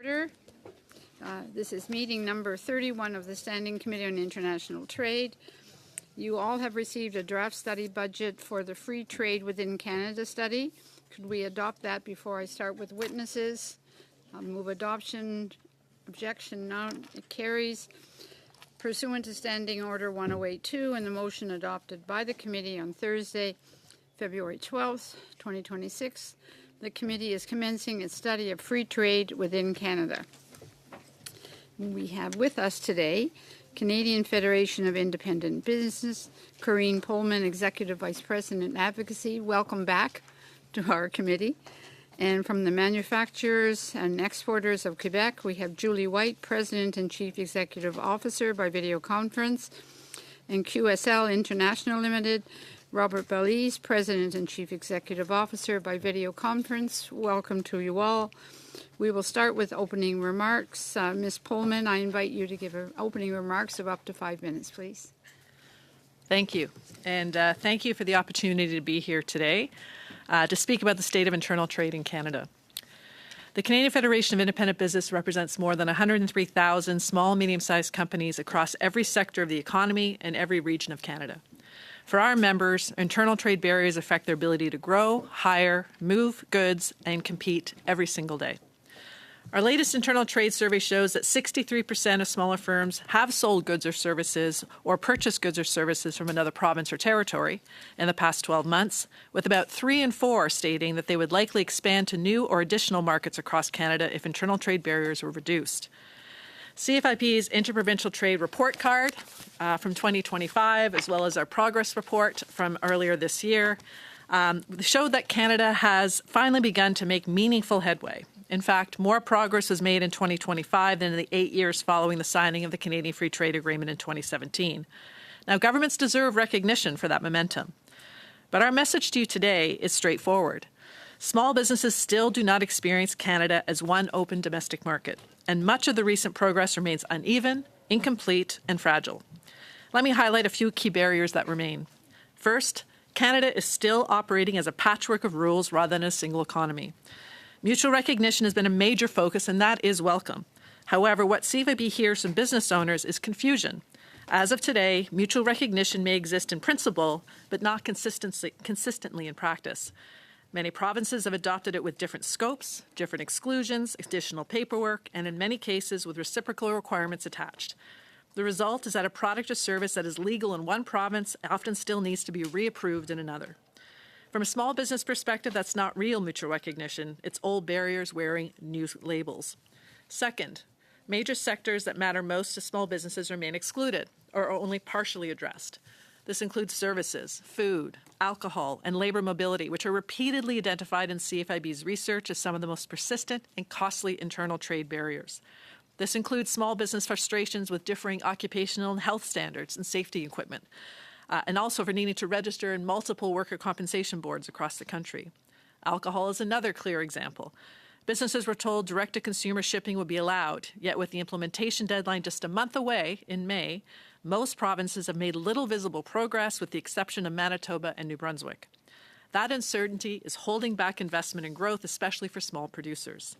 order. This is meeting number 31 of the Standing Committee on International Trade. You all have received a draft study budget for the Free Trade Within Canada study. Could we adopt that before I start with witnesses? I'll move adoption. Objection, none. It carries. Pursuant to Standing Order 1082 and the motion adopted by the committee on Thursday, February 12th, 2026, the committee is commencing its study of free trade within Canada. We have with us today Canadian Federation of Independent Business, Corrine Pullman, Executive Vice President Advocacy. Welcome back to our committee. And from the Manufacturers and Exporters of Quebec, we have Julie White, President and Chief Executive Officer by video conference, and QSL International Limited, Robert Belize, President and Chief Executive Officer by video conference. Welcome to you all. We will start with opening remarks. Ms. Pullman, I invite you to give opening remarks of up to 5 minutes, please. Thank you. And thank you for the opportunity to be here today to speak about the state of internal trade in Canada. The Canadian Federation of Independent Business represents more than 103,000 small and medium-sized companies across every sector of the economy and every region of Canada. For our members, internal trade barriers affect their ability to grow, hire, move goods, and compete every single day. Our latest internal trade survey shows that 63% of smaller firms have sold goods or services or purchased goods or services from another province or territory in the past 12 months, with about 3 in 4 stating that they would likely expand to new or additional markets across Canada if internal trade barriers were reduced. CFIP's Interprovincial Trade Report Card from 2025, as well as our progress report from earlier this year, showed that Canada has finally begun to make meaningful headway. In fact, more progress was made in 2025 than in the 8 years following the signing of the Canadian Free Trade Agreement in 2017. Now, governments deserve recognition for that momentum. But our message to you today is straightforward. Small businesses still do not experience Canada as one open domestic market, and much of the recent progress remains uneven, incomplete, and fragile. Let me highlight a few key barriers that remain. First, Canada is still operating as a patchwork of rules rather than a single economy. Mutual recognition has been a major focus, and that is welcome. However, what CFIB hears from business owners is confusion. As of today, mutual recognition may exist in principle, but not consistently in practice. Many provinces have adopted it with different scopes, different exclusions, additional paperwork, and in many cases with reciprocal requirements attached. The result is that a product or service that is legal in one province often still needs to be reapproved in another. From a small business perspective, that's not real mutual recognition. It's old barriers wearing new labels. Second, major sectors that matter most to small businesses remain excluded or are only partially addressed. This includes services, food, alcohol, and labor mobility, which are repeatedly identified in CFIB's research as some of the most persistent and costly internal trade barriers. This includes small business frustrations with differing occupational and health standards and safety equipment, and also for needing to register in multiple worker compensation boards across the country. Alcohol is another clear example. Businesses were told direct-to-consumer shipping would be allowed, yet with the implementation deadline just a month away in May, most provinces have made little visible progress with the exception of Manitoba and New Brunswick. That uncertainty is holding back investment and growth, especially for small producers.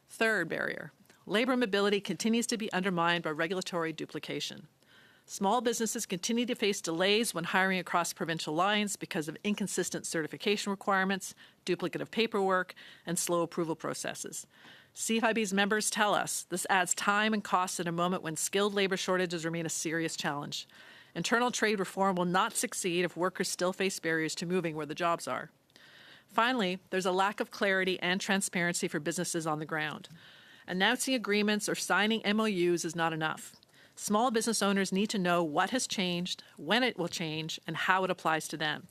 Third barrier, labor mobility continues to be undermined by regulatory duplication. Small businesses continue to face delays when hiring across provincial lines because of inconsistent certification requirements, duplicative paperwork, and slow approval processes. CFIB's members tell us this adds time and costs at a moment when skilled labor shortages remain a serious challenge. Internal trade reform will not succeed if workers still face barriers to moving where the jobs are. Finally, there's a lack of clarity and transparency for businesses on the ground. Announcing agreements or signing MOUs is not enough. Small business owners need to know what has changed, when it will change, and how it applies to them.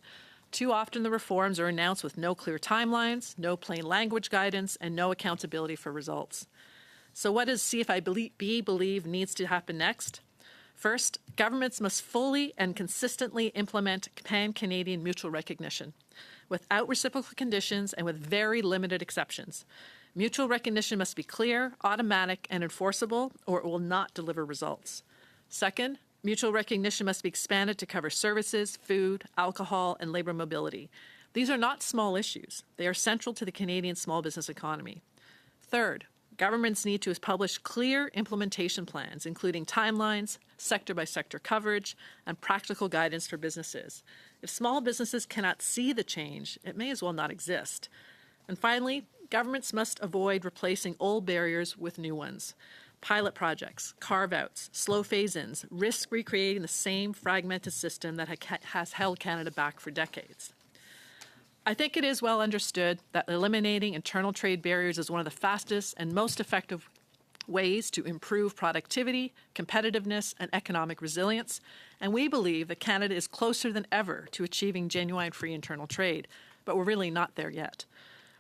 Too often the reforms are announced with no clear timelines, no plain language guidance, and no accountability for results. So what does CFIB believe needs to happen next? First, governments must fully and consistently implement pan-Canadian mutual recognition, without reciprocal conditions and with very limited exceptions. Mutual recognition must be clear, automatic, and enforceable, or it will not deliver results. Second, mutual recognition must be expanded to cover services, food, alcohol, and labor mobility. These are not small issues. They are central to the Canadian small business economy. Third, governments need to publish clear implementation plans, including timelines, sector-by-sector coverage, and practical guidance for businesses. If small businesses cannot see the change, it may as well not exist. And finally, governments must avoid replacing old barriers with new ones. Pilot projects, carve-outs, slow phase-ins risk recreating the same fragmented system that has held Canada back for decades. I think it is well understood that eliminating internal trade barriers is one of the fastest and most effective ways to improve productivity, competitiveness, and economic resilience, and we believe that Canada is closer than ever to achieving genuine free internal trade, but we're really not there yet.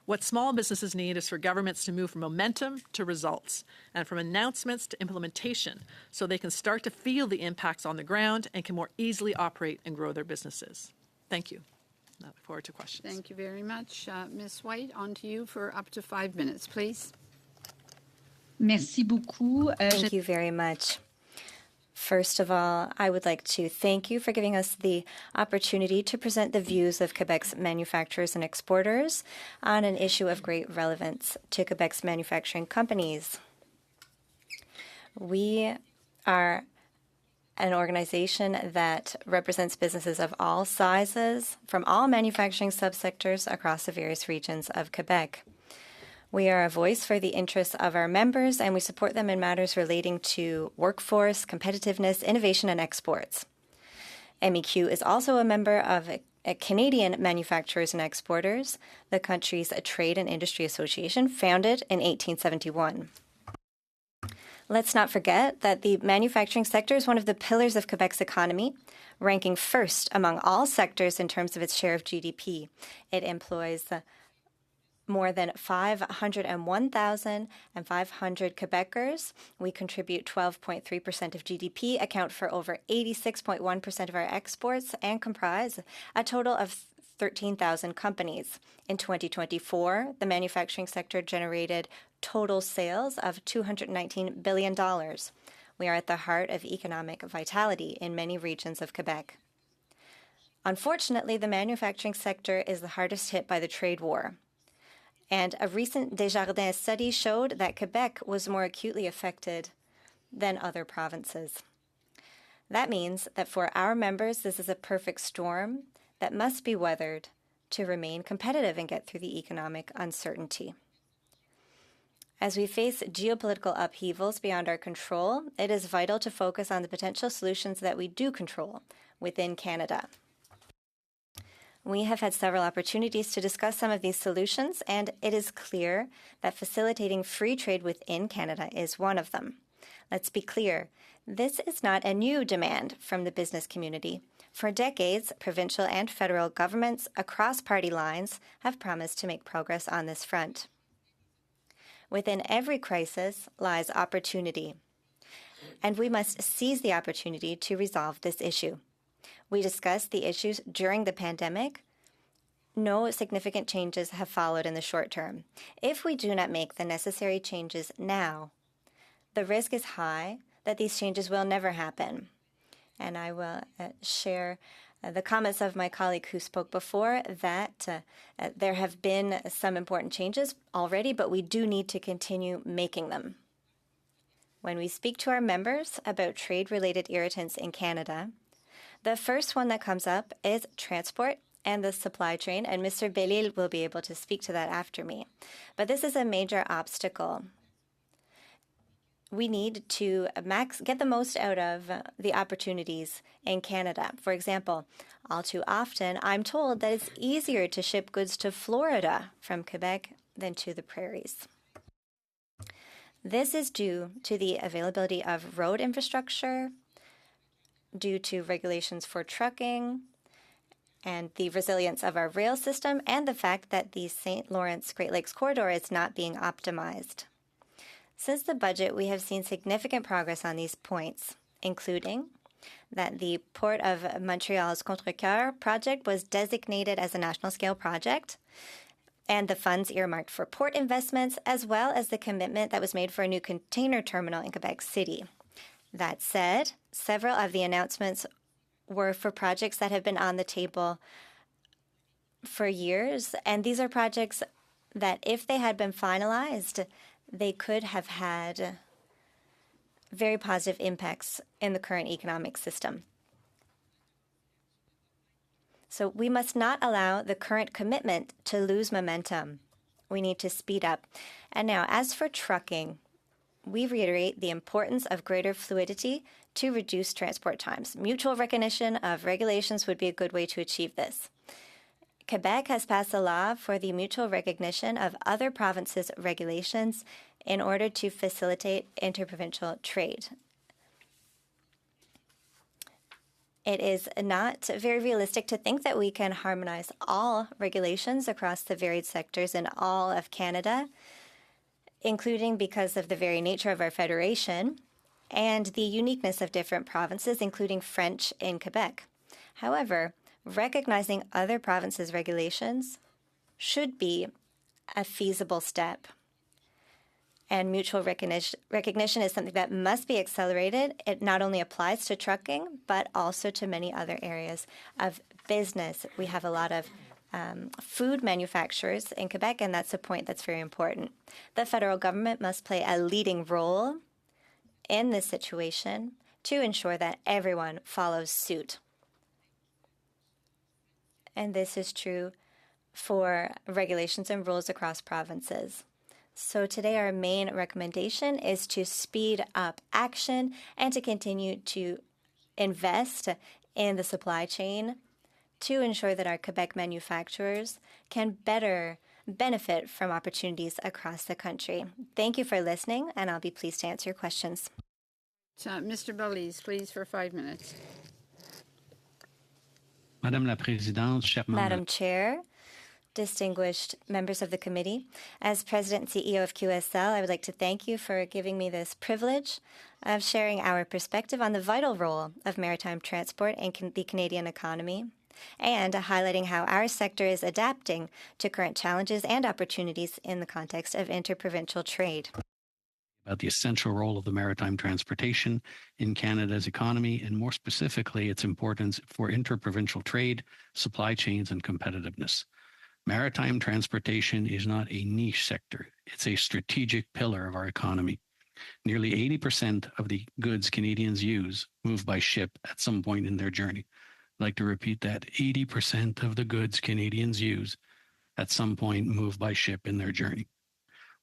What small businesses need is for governments to move from momentum to results and from announcements to implementation so they can start to feel the impacts on the ground and can more easily operate and grow their businesses. Thank you. I look forward to questions. Thank you very much. Ms. White, on to you for up to 5 minutes, please. Merci beaucoup. Thank you very much. First of all, I would like to thank you for giving us the opportunity to present the views of Quebec's manufacturers and exporters on an issue of great relevance to Quebec's manufacturing companies. We are an organization that represents businesses of all sizes from all manufacturing subsectors across the various regions of Quebec. We are a voice for the interests of our members, and we support them in matters relating to workforce, competitiveness, innovation, and exports. MEQ is also a member of Canadian Manufacturers and Exporters, the country's trade and industry association, founded in 1871. Let's not forget that the manufacturing sector is one of the pillars of Quebec's economy, ranking first among all sectors in terms of its share of GDP. It employs more than 501,500 Quebecers. We contribute 12.3% of GDP, account for over 86.1% of our exports, and comprise a total of 13,000 companies. In 2024, the manufacturing sector generated total sales of $219 billion. We are at the heart of economic vitality in many regions of Quebec. Unfortunately, the manufacturing sector is the hardest hit by the trade war. And a recent Desjardins study showed that Quebec was more acutely affected than other provinces. That means that for our members, this is a perfect storm that must be weathered to remain competitive and get through the economic uncertainty. As we face geopolitical upheavals beyond our control, it is vital to focus on the potential solutions that we do control within Canada. We have had several opportunities to discuss some of these solutions, and it is clear that facilitating free trade within Canada is one of them. Let's be clear, this is not a new demand from the business community. For decades, provincial and federal governments across party lines have promised to make progress on this front. Within every crisis lies opportunity, and we must seize the opportunity to resolve this issue. We discussed the issues during the pandemic. No significant changes have followed in the short term. If we do not make the necessary changes now, the risk is high that these changes will never happen. And I will share the comments of my colleague who spoke before that there have been some important changes already, but we do need to continue making them. When we speak to our members about trade-related irritants in Canada, the first one that comes up is transport and the supply chain, and Mr. Bellil will be able to speak to that after me. But this is a major obstacle. We need to get the most out of the opportunities in Canada. For example, all too often, I'm told that it's easier to ship goods to Florida from Quebec than to the prairies. This is due to the availability of road infrastructure, due to regulations for trucking, and the resilience of our rail system, and the fact that the St. Lawrence Great Lakes Corridor is not being optimized. Since the budget, we have seen significant progress on these points, including that the Port of Montreal's Contrecoeur project was designated as a national scale project, and the funds earmarked for port investments, as well as the commitment that was made for a new container terminal in Quebec City. That said, several of the announcements were for projects that have been on the table for years, and these are projects that, if they had been finalized, they could have had very positive impacts in the current economic system. So we must not allow the current commitment to lose momentum. We need to speed up. And now, as for trucking, we reiterate the importance of greater fluidity to reduce transport times. Mutual recognition of regulations would be a good way to achieve this. Quebec has passed a law for the mutual recognition of other provinces' regulations in order to facilitate interprovincial trade. It is not very realistic to think that we can harmonize all regulations across the varied sectors in all of Canada, including because of the very nature of our federation and the uniqueness of different provinces, including French in Quebec. However, recognizing other provinces' regulations should be a feasible step. And mutual recognition is something that must be accelerated. It not only applies to trucking, but also to many other areas of business. We have a lot of food manufacturers in Quebec, and that's a point that's very important. The federal government must play a leading role in this situation to ensure that everyone follows suit. And this is true for regulations and rules across provinces. So today our main recommendation is to speed up action and to continue to invest in the supply chain to ensure that our Quebec manufacturers can better benefit from opportunities across the country. Thank you for listening, and I'll be pleased to answer your questions. Mr. Belize, please, for 5 minutes. Madame la Présidente, chers membres. Madam Chair, distinguished members of the committee, as President and CEO of QSL, I would like to thank you for giving me this privilege of sharing our perspective on the vital role of maritime transport in the Canadian economy and highlighting how our sector is adapting to current challenges and opportunities in the context of interprovincial trade. About the essential role of the maritime transportation in Canada's economy, and more specifically, its importance for interprovincial trade, supply chains, and competitiveness. Maritime transportation is not a niche sector. It's a strategic pillar of our economy. Nearly 80% of the goods Canadians use move by ship at some point in their journey. I'd like to repeat that. 80% of the goods Canadians use at some point move by ship in their journey.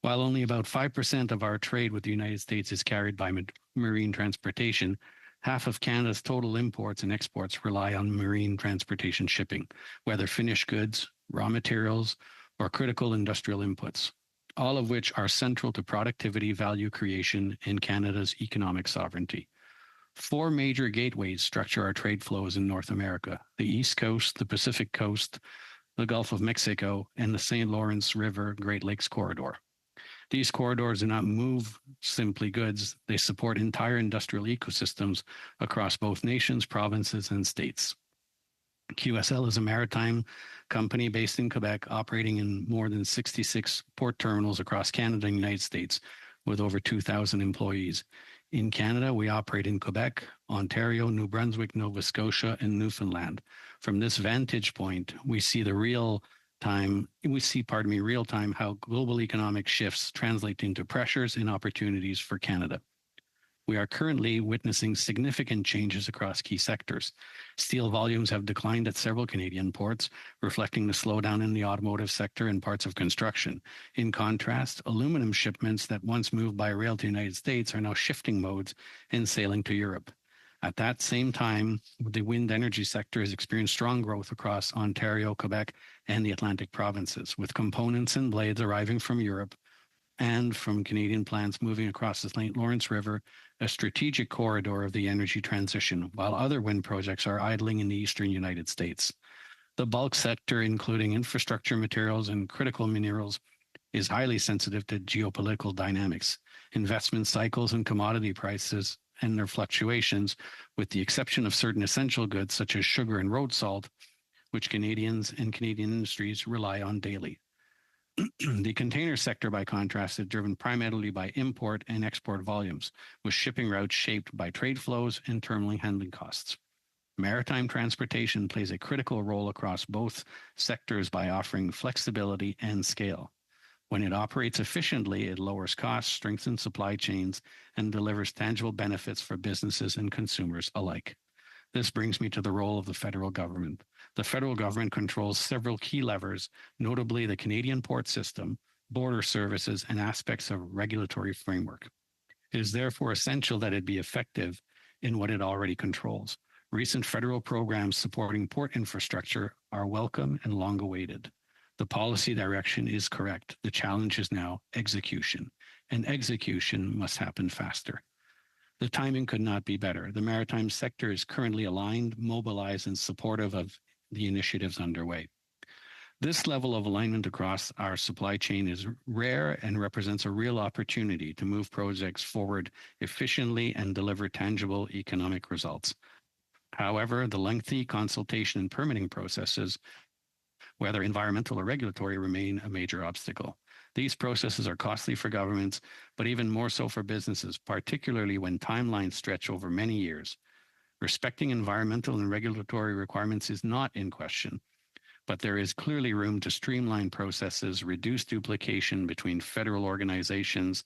While only about 5% of our trade with the United States is carried by marine transportation, half of Canada's total imports and exports rely on marine transportation shipping, whether finished goods, raw materials, or critical industrial inputs, all of which are central to productivity, value creation, and Canada's economic sovereignty. 4 major gateways structure our trade flows in North America: the East Coast, the Pacific Coast, the Gulf of Mexico, and the St. Lawrence River Great Lakes Corridor. These corridors do not move simply goods. They support entire industrial ecosystems across both nations, provinces, and states. QSL is a maritime company based in Quebec, operating in more than 66 port terminals across Canada and the United States, with over 2,000 employees. In Canada, we operate in Quebec, Ontario, New Brunswick, Nova Scotia, and Newfoundland. From this vantage point, we see real time how global economic shifts translate into pressures and opportunities for Canada. We are currently witnessing significant changes across key sectors. Steel volumes have declined at several Canadian ports, reflecting the slowdown in the automotive sector and parts of construction. In contrast, aluminum shipments that once moved by rail to the United States are now shifting modes and sailing to Europe. At that same time, the wind energy sector has experienced strong growth across Ontario, Quebec, and the Atlantic provinces, with components and blades arriving from Europe and from Canadian plants moving across the St. Lawrence River, a strategic corridor of the energy transition, while other wind projects are idling in the eastern United States. The bulk sector, including infrastructure materials and critical minerals, is highly sensitive to geopolitical dynamics, investment cycles, and commodity prices and their fluctuations, with the exception of certain essential goods such as sugar and road salt, which Canadians and Canadian industries rely on daily. The container sector, by contrast, is driven primarily by import and export volumes, with shipping routes shaped by trade flows and terminal handling costs. Maritime transportation plays a critical role across both sectors by offering flexibility and scale. When it operates efficiently, it lowers costs, strengthens supply chains, and delivers tangible benefits for businesses and consumers alike. This brings me to the role of the federal government. The federal government controls several key levers, notably the Canadian port system, border services, and aspects of regulatory framework. It is therefore essential that it be effective in what it already controls. Recent federal programs supporting port infrastructure are welcome and long awaited. The policy direction is correct. The challenge is now execution, and execution must happen faster. The timing could not be better. The maritime sector is currently aligned, mobilized, and supportive of the initiatives underway. This level of alignment across our supply chain is rare and represents a real opportunity to move projects forward efficiently and deliver tangible economic results. However, the lengthy consultation and permitting processes, whether environmental or regulatory, remain a major obstacle. These processes are costly for governments, but even more so for businesses, particularly when timelines stretch over many years. Respecting environmental and regulatory requirements is not in question, but there is clearly room to streamline processes, reduce duplication between federal organizations,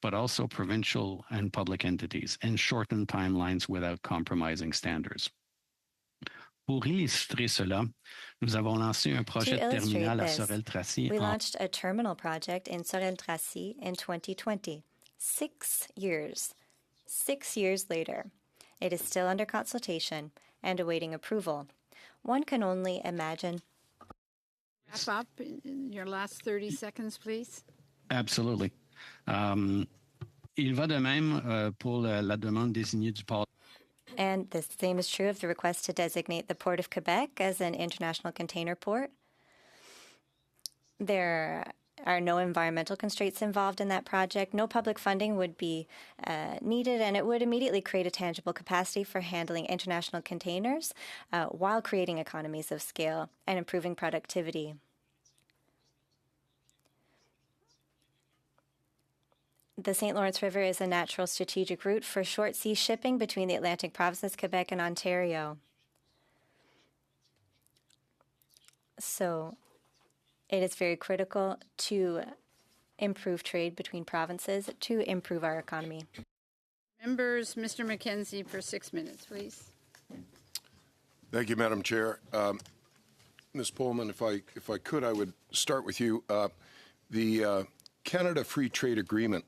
but also provincial and public entities, and shorten timelines without compromising standards. Pour illustrer cela, nous avons lancé un projet de terminal à Sorel-Tracy. We launched a terminal project in Sorel-Tracy in 2020. 6 years. 6 years later, it is still under consultation and awaiting approval. One can only imagine. Wrap up in your last 30 seconds, please. Absolutely. Il va de même pour la demande désignée du port. And the same is true of the request to designate the Port of Quebec as an international container port. There are no environmental constraints involved in that project. No public funding would be needed, and it would immediately create a tangible capacity for handling international containers while creating economies of scale and improving productivity. The St. Lawrence River is a natural strategic route for short sea shipping between the Atlantic provinces, Quebec, and Ontario. So it is very critical to improve trade between provinces to improve our economy. Members, Mr. McKenzie for 6 minutes, please. Thank you, Madam Chair. Ms. Pullman, if I could, I would start with you. The Canada Free Trade Agreement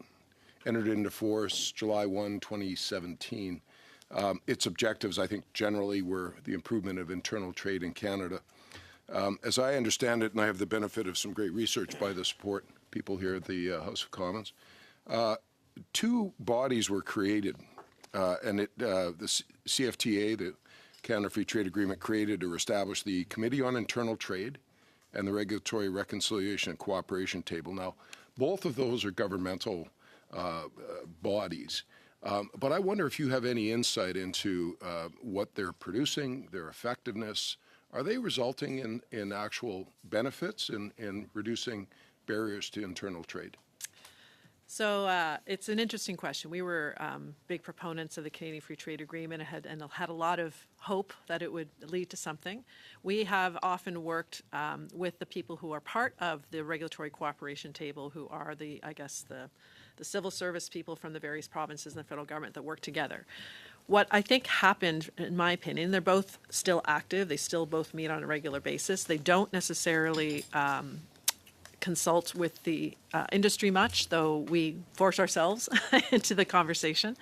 entered into force July 1, 2017. Its objectives, I think, generally were the improvement of internal trade in Canada. As I understand it, and I have the benefit of some great research by the support people here at the House of Commons, 2 bodies were created, and the CFTA, the Canada Free Trade Agreement, created or established the Committee on Internal Trade and the Regulatory Reconciliation and Cooperation Table. Now, both of those are governmental bodies. But I wonder if you have any insight into what they're producing, their effectiveness. Are they resulting in actual benefits in reducing barriers to internal trade? So it's an interesting question. We were big proponents of the Canadian Free Trade Agreement and had a lot of hope that it would lead to something. We have often worked with the people who are part of the regulatory cooperation table, who are the civil service people from the various provinces and the federal government that work together. What I think happened, in my opinion, they're both still active. They still both meet on a regular basis. They don't necessarily consult with the industry much, though we force ourselves into the conversation.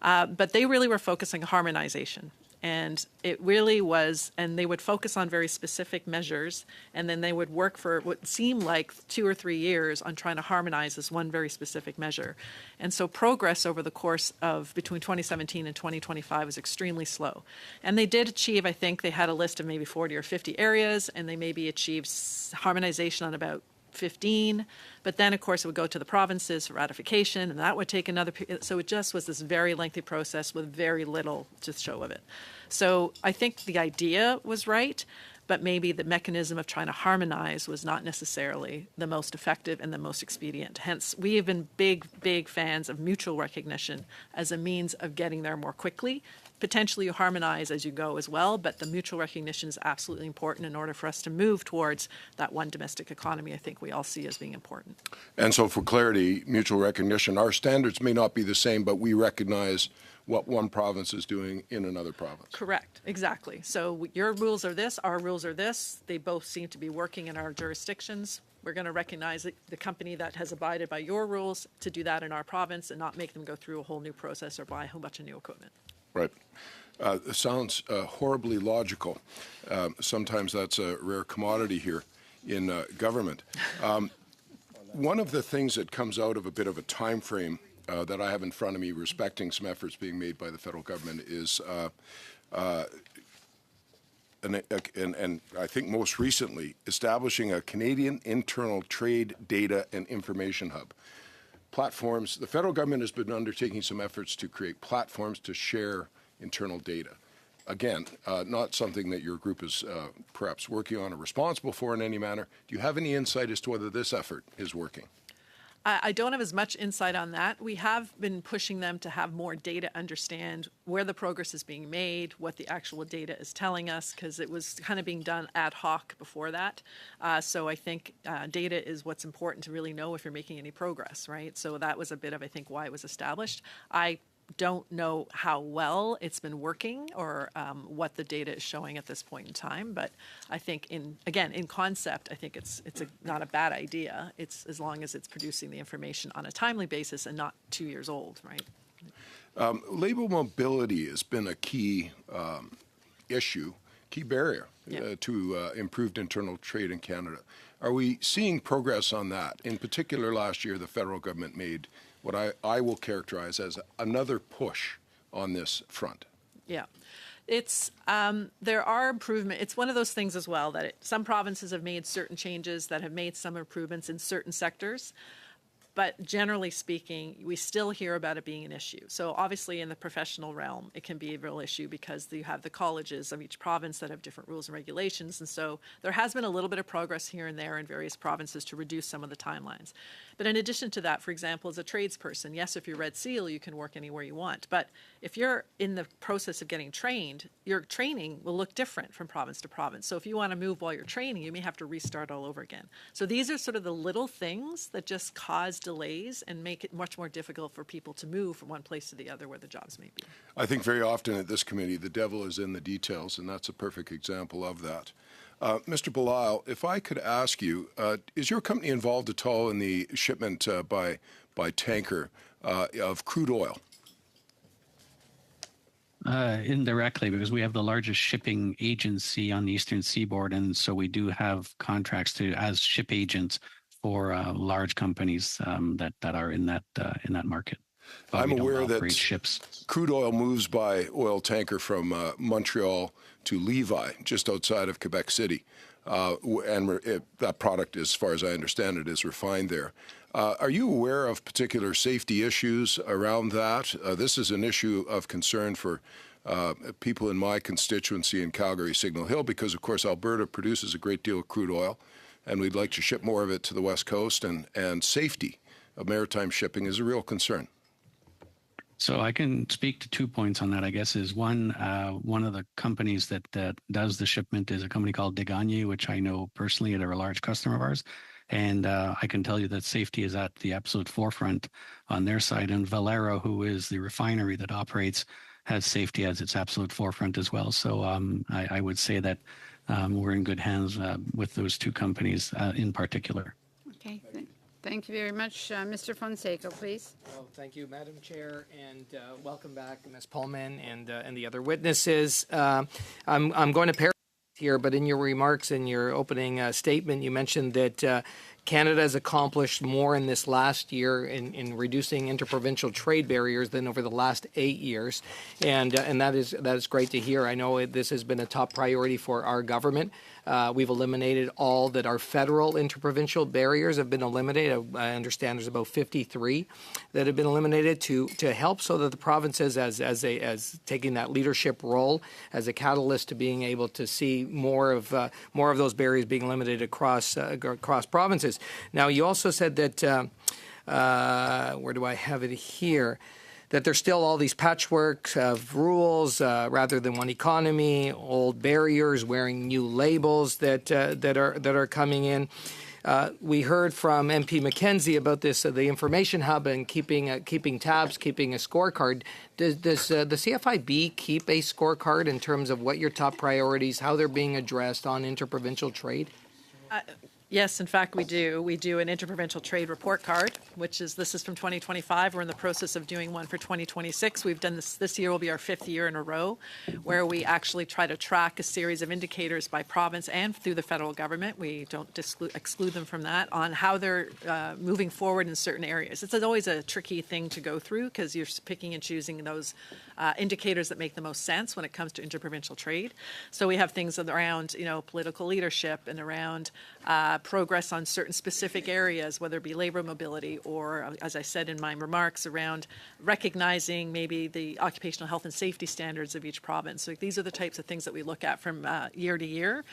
But they really were focusing on harmonization. And it really was, and they would focus on very specific measures, and then they would work for what seemed like 2 or 3 years on trying to harmonize this one very specific measure. And so progress over the course of between 2017 and 2025 was extremely slow. And they did achieve, I think they had a list of maybe 40 or 50 areas, and they maybe achieved harmonization on about 15, but then of course it would go to the provinces for ratification, and that would take another period. So it just was this very lengthy process with very little to show of it. So I think the idea was right, but maybe the mechanism of trying to harmonize was not necessarily the most effective and the most expedient. Hence, we have been big fans of mutual recognition as a means of getting there more quickly. Potentially you harmonize as you go as well, but the mutual recognition is absolutely important in order for us to move towards that one domestic economy I think we all see as being important. And so for clarity, mutual recognition, our standards may not be the same, but we recognize what one province is doing in another province. Correct, exactly. So your rules are this, our rules are this. They both seem to be working in our jurisdictions. We're going to recognize the company that has abided by your rules to do that in our province and not make them go through a whole new process or buy a whole bunch of new equipment. Right. It sounds horribly logical. Sometimes that's a rare commodity here in government. One of the things that comes out of a bit of a time frame that I have in front of me, respecting some efforts being made by the federal government, is, and I think most recently, establishing a Canadian internal trade data and information hub. Platforms, the federal government has been undertaking some efforts to create platforms to share internal data. Again, not something that your group is perhaps working on or responsible for in any manner. Do you have any insight as to whether this effort is working? I don't have as much insight on that. We have been pushing them to have more data, understand where the progress is being made, what the actual data is telling us, because it was kind of being done ad hoc before that. So I think data is what's important to really know if you're making any progress, right? So that was a bit of, I think, why it was established. I don't know how well it's been working or what the data is showing at this point in time, but I think in concept, I think it's not a bad idea. It's as long as it's producing the information on a timely basis and not 2 years old, right? Labor mobility has been a key issue, key barrier to improved internal trade in Canada. Are we seeing progress on that? In particular, last year, the federal government made what I will characterize as another push on this front. Yeah. It's there are improvements. It's one of those things as well that some provinces have made certain changes that have made some improvements in certain sectors. But generally speaking, we still hear about it being an issue. So obviously in the professional realm, it can be a real issue because you have the colleges of each province that have different rules and regulations. And so there has been a little bit of progress here and there in various provinces to reduce some of the timelines. But in addition to that, for example, as a tradesperson, yes, if you're Red Seal, you can work anywhere you want. But if you're in the process of getting trained, your training will look different from province to province. So if you want to move while you're training, you may have to restart all over again. So these are sort of the little things that just cause delays and make it much more difficult for people to move from one place to the other where the jobs may be. I think very often at this committee, the devil is in the details, and that's a perfect example of that. Mr. Belisle, if I could ask you, is your company involved at all in the shipment by tanker of crude oil? Indirectly, because we have the largest shipping agency on the Eastern Seaboard, and so we do have contracts as ship agents for large companies that are in that market. But I'm aware that ships. Crude oil moves by oil tanker from Montreal to Levi, just outside of Quebec City, and that product, as far as I understand it, is refined there. Are you aware of particular safety issues around that? This is an issue of concern for people in my constituency in Calgary, Signal Hill, because, of course, Alberta produces a great deal of crude oil, and we'd like to ship more of it to the West Coast, and safety of maritime shipping is a real concern. So I can speak to 2 points on that, I guess, is one of the companies that does the shipment is a company called Deganye, which I know personally. They're a large customer of ours. And I can tell you that safety is at the absolute forefront on their side. And Valero, who is the refinery that operates, has safety as its absolute forefront as well. So I would say that we're in good hands with those two companies in particular. Okay. Thank you very much. Mr. Fonseca, please. Well, thank you, Madam Chair, and welcome back, Ms. Pullman and the other witnesses. I'm going to paraphrase here, but in your remarks in your opening statement, you mentioned that Canada has accomplished more in this last year in reducing interprovincial trade barriers than over the last 8 years, and that is great to hear. I know this has been a top priority for our government. We've eliminated all that are federal interprovincial barriers have been eliminated. I understand there's about 53 that have been eliminated to help so that the provinces, as taking that leadership role as a catalyst to being able to see more of those barriers being eliminated across provinces. Now, you also said that where do I have it here? That there's still all these patchwork of rules rather than one economy, old barriers, wearing new labels that are coming in. We heard from MP McKenzie about this, the information hub, and keeping tabs, keeping a scorecard. Does the CFIB keep a scorecard in terms of what your top priorities, how they're being addressed on interprovincial trade? Yes, in fact, we do. We do an interprovincial trade report card, this is from 2025. We're in the process of doing one for 2026. We've done this year will be our 5th year in a row, where we actually try to track a series of indicators by province and through the federal government. We don't exclude them from that, on how they're moving forward in certain areas. It's always a tricky thing to go through because you're picking and choosing those indicators that make the most sense when it comes to interprovincial trade. So we have things around, political leadership and around progress on certain specific areas, whether it be labor mobility or, as I said in my remarks, around recognizing maybe the occupational health and safety standards of each province. So these are the types of things that we look at from year to year.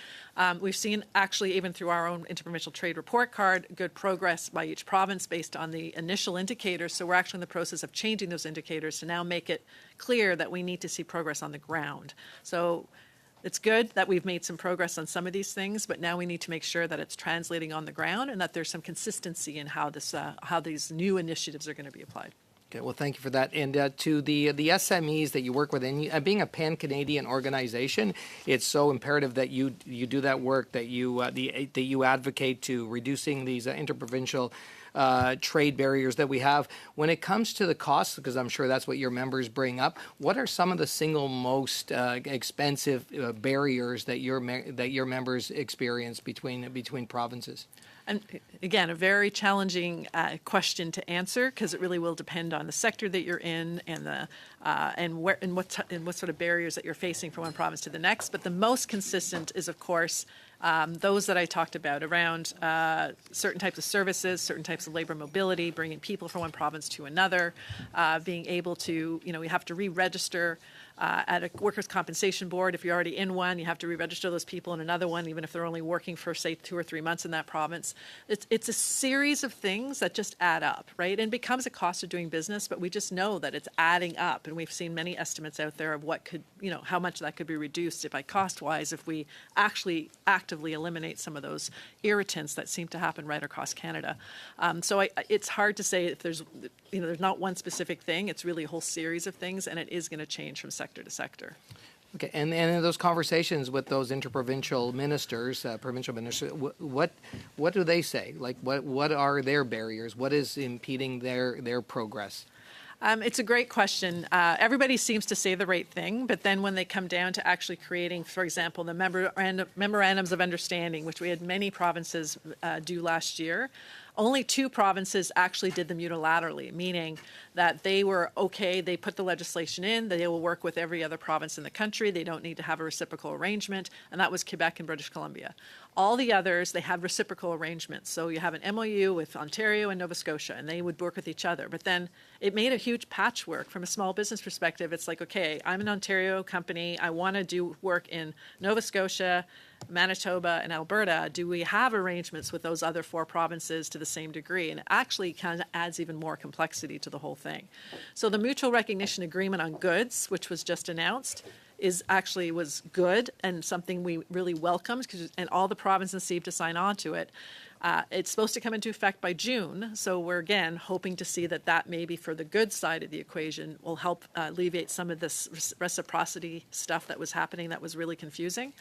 We've seen actually, even through our own interprovincial trade report card, good progress by each province based on the initial indicators. So we're actually in the process of changing those indicators to now make it clear that we need to see progress on the ground. So it's good that we've made some progress on some of these things, but now we need to make sure that it's translating on the ground and that there's some consistency in how these new initiatives are going to be applied. Okay, well, thank you for that. And to the SMEs that you work with, and being a pan-Canadian organization, it's so imperative that you do that work, that you advocate to reducing these interprovincial trade barriers that we have. When it comes to the costs, because I'm sure that's what your members bring up, what are some of the single most expensive barriers that your members experience between provinces? And again, a very challenging question to answer, because it really will depend on the sector that you're in and what sort of barriers that you're facing from one province to the next. But the most consistent is, of course, those that I talked about around certain types of services, certain types of labor mobility, bringing people from one province to another, being able to, we have to re-register at a workers' compensation board. If you're already in one, you have to re-register those people in another one, even if they're only working for, say, 2 or 3 months in that province. It's a series of things that just add up, right? And becomes a cost of doing business, but we just know that it's adding up. And we've seen many estimates out there of what could, how much that could be reduced by cost-wise if we actually actively eliminate some of those irritants that seem to happen right across Canada. So it's hard to say if there's not one specific thing. It's really a whole series of things, and it is going to change from sector to sector. Okay, and in those conversations with those interprovincial ministers, provincial ministers, what do they say? Like, what are their barriers? What is impeding their progress? It's a great question. Everybody seems to say the right thing, but then when they come down to actually creating, for example, the memorandums of understanding, which we had many provinces do last year, only 2 provinces actually did them unilaterally, meaning that they were okay, they put the legislation in, they will work with every other province in the country, they don't need to have a reciprocal arrangement, and that was Quebec and British Columbia. All the others, they had reciprocal arrangements. So you have an MOU with Ontario and Nova Scotia, and they would work with each other. But then it made a huge patchwork from a small business perspective. It's like, okay, I'm an Ontario company, I want to do work in Nova Scotia, Manitoba, and Alberta. Do we have arrangements with those other 4 provinces to the same degree? And it actually kind of adds even more complexity to the whole thing. So the Mutual Recognition Agreement on Goods, which was just announced, was good and something we really welcomed, and all the provinces seemed to sign on to it. It's supposed to come into effect by June, so we're again hoping to see that maybe for the good side of the equation will help alleviate some of this reciprocity stuff that was happening that was really confusing.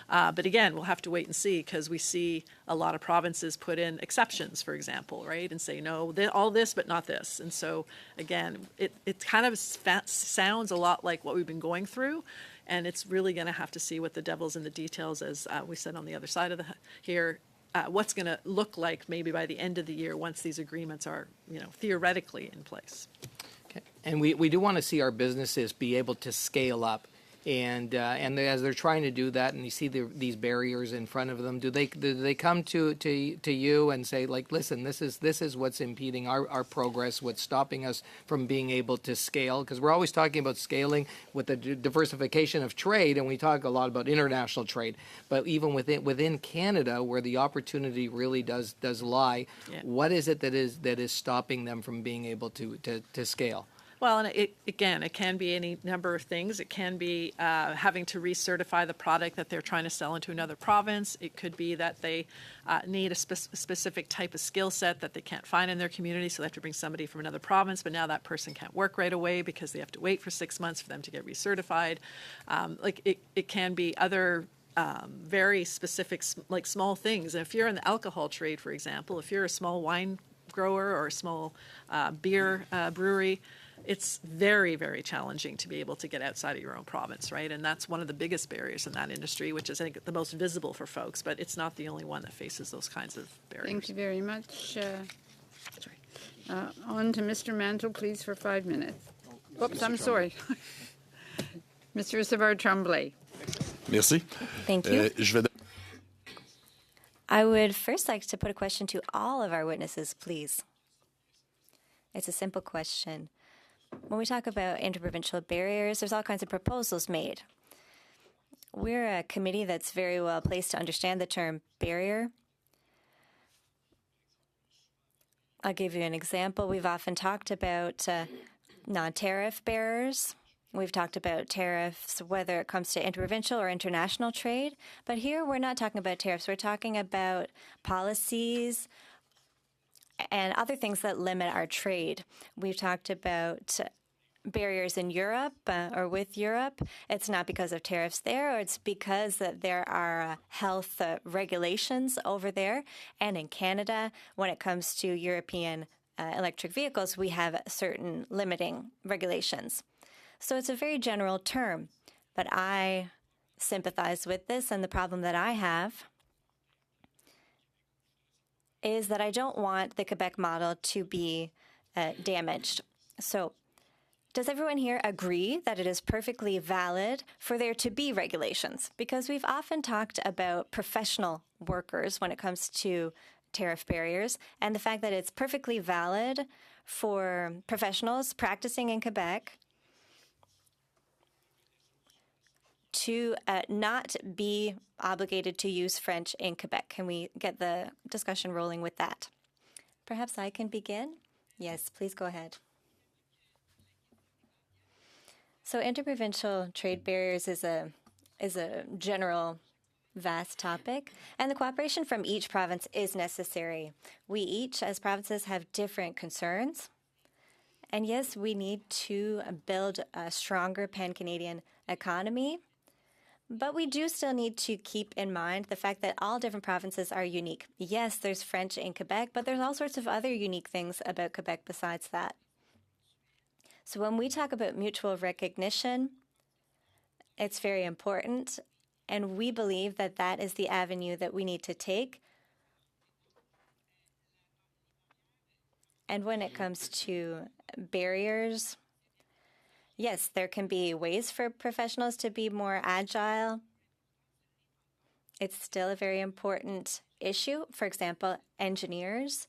But again, we'll have to wait and see, because we see a lot of provinces put in exceptions, for example, right, and say, no, all this but not this. And so again, it kind of sounds a lot like what we've been going through. And it's really going to have to see what the devil's in the details, as we said on the other side of here, what's going to look like maybe by the end of the year once these agreements are, theoretically in place. Okay. And we do want to see our businesses be able to scale up. And as they're trying to do that, and you see these barriers in front of them, do they come to you and say, like, listen, this is what's impeding our progress, what's stopping us from being able to scale? Because we're always talking about scaling with the diversification of trade, and we talk a lot about international trade. But even within Canada, where the opportunity really does lie, what is it that is stopping them from being able to scale? Well, and it can be any number of things. It can be having to recertify the product that they're trying to sell into another province. It could be that they need a specific type of skill set that they can't find in their community, so they have to bring somebody from another province, but now that person can't work right away because they have to wait for 6 months for them to get recertified. It can be other very specific, like small things. And if you're in the alcohol trade, for example, if you're a small wine grower or a small beer brewery, it's very, very challenging to be able to get outside of your own province, right? And that's one of the biggest barriers in that industry, which is, I think, the most visible for folks, but it's not the only one that faces those kinds of barriers. Thank you very much. On to Mr. Mantle, please, for 5 minutes. Oops, I'm sorry. Mr. Savard-Tremblay. Merci. Thank you. I would first like to put a question to all of our witnesses, please. It's a simple question. When we talk about interprovincial barriers, there's all kinds of proposals made. We're a committee that's very well placed to understand the term barrier. I'll give you an example. We've often talked about non-tariff barriers. We've talked about tariffs, whether it comes to interprovincial or international trade. But here we're not talking about tariffs. We're talking about policies and other things that limit our trade. We've talked about barriers in Europe or with Europe. It's not because of tariffs there, or it's because that there are health regulations over there. And in Canada, when it comes to European electric vehicles, we have certain limiting regulations. So it's a very general term, but I sympathize with this, and the problem that I have is that I don't want the Quebec model to be damaged. So does everyone here agree that it is perfectly valid for there to be regulations? Because we've often talked about professional workers when it comes to tariff barriers, and the fact that it's perfectly valid for professionals practicing in Quebec to not be obligated to use French in Quebec. Can we get the discussion rolling with that? Perhaps I can begin? Yes, please go ahead. So interprovincial trade barriers is a general, vast topic, and the cooperation from each province is necessary. We each, as provinces, have different concerns. And yes, we need to build a stronger pan-Canadian economy. But we do still need to keep in mind the fact that all different provinces are unique. Yes, there's French in Quebec, but there's all sorts of other unique things about Quebec besides that. So when we talk about mutual recognition, it's very important, and we believe that that is the avenue that we need to take. And when it comes to barriers, yes, there can be ways for professionals to be more agile. It's still a very important issue. For example, engineers.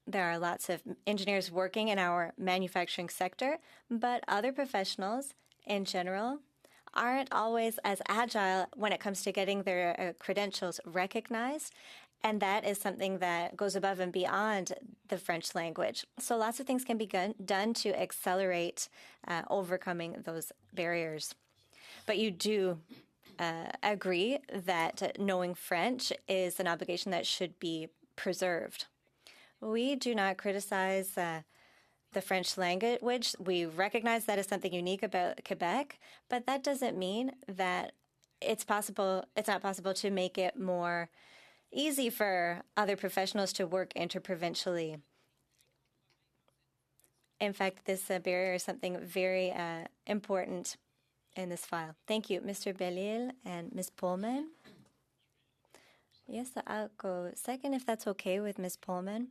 There are lots of engineers working in our manufacturing sector, but other professionals in general aren't always as agile when it comes to getting their credentials recognized. And that is something that goes above and beyond the French language. So lots of things can be done to accelerate overcoming those barriers. But you do agree that knowing French is an obligation that should be preserved. We do not criticize the French language. We recognize that is something unique about Quebec, but that doesn't mean that it's not possible to make it more easy for other professionals to work interprovincially. In fact, this barrier is something very important in this file. Thank you, Mr. Bellil and Ms. Pullman. Yes, I'll go second if that's okay with Ms. Pullman.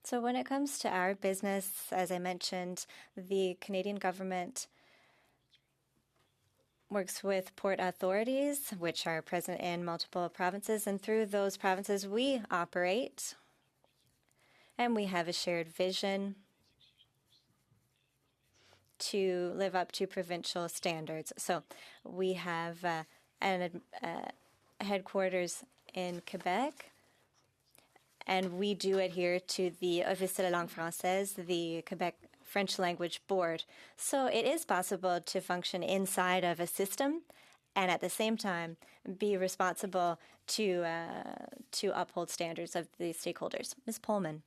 So when it comes to our business, as I mentioned, the Canadian government works with port authorities, which are present in multiple provinces, and through those provinces we operate, and we have a shared vision to live up to provincial standards. So we have a headquarters in Quebec, and we do adhere to the Office de la langue française, the Quebec French language board. So it is possible to function inside of a system and at the same time be responsible to uphold standards of the stakeholders. Ms. Pullman.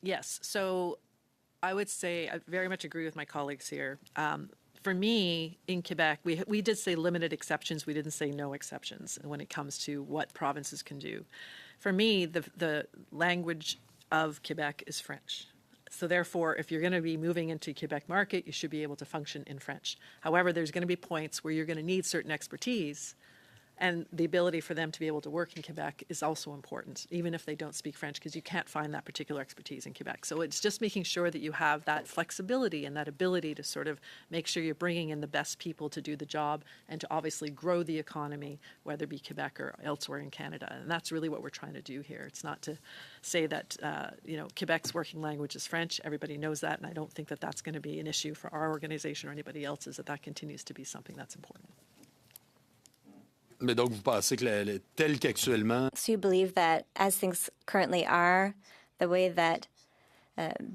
Yes. So I would say I very much agree with my colleagues here. For me, in Quebec, we did say limited exceptions. We didn't say no exceptions when it comes to what provinces can do. For me, the language of Quebec is French. So therefore, if you're going to be moving into Quebec market, you should be able to function in French. However, there's going to be points where you're going to need certain expertise, and the ability for them to be able to work in Quebec is also important, even if they don't speak French, because you can't find that particular expertise in Quebec. So it's just making sure that you have that flexibility and that ability to sort of make sure you're bringing in the best people to do the job and to obviously grow the economy, whether it be Quebec or elsewhere in Canada. And that's really what we're trying to do here. It's not to say that, Quebec's working language is French. Everybody knows that, and I don't think that that's going to be an issue for our organization or anybody else's, that continues to be something that's important. Mais donc, vous pensez que tel qu'actuellement, So you believe that as things currently are, the way that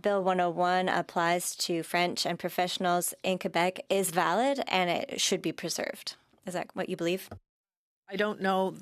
Bill 101 applies to French and professionals in Quebec is valid and it should be preserved. Is that what you believe? I don't know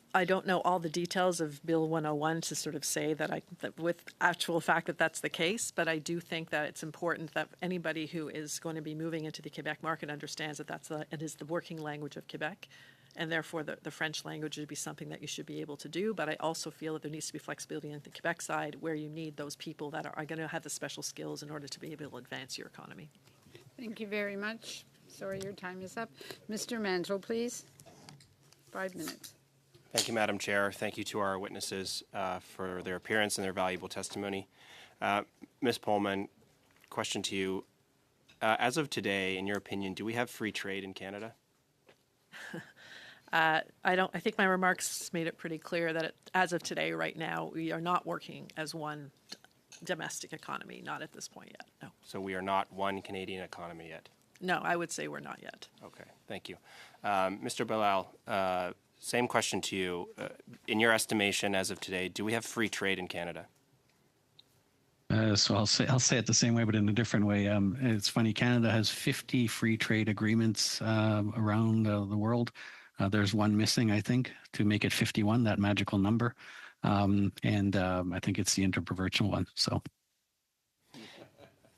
all the details of Bill 101 to sort of say that with actual fact that that's the case, but I do think that it's important that anybody who is going to be moving into the Quebec market understands that it is the working language of Quebec, and therefore the French language would be something that you should be able to do. But I also feel that there needs to be flexibility on the Quebec side where you need those people that are going to have the special skills in order to be able to advance your economy. Thank you very much. Sorry, your time is up. Mr. Mantle, please. 5 minutes. Thank you, Madam Chair. Thank you to our witnesses for their appearance and their valuable testimony. Ms. Pullman, question to you. As of today, in your opinion, do we have free trade in Canada? I think my remarks made it pretty clear that as of today, right now, we are not working as one domestic economy, not at this point yet, no. So we are not one Canadian economy yet? No, I would say we're not yet. Okay, thank you. Mr. Bilal, same question to you. In your estimation, as of today, do we have free trade in Canada? So I'll say it the same way, but in a different way. It's funny. Canada has 50 free trade agreements around the world. There's one missing, I think, to make it 51, that magical number. And I think it's the interprovincial one. So,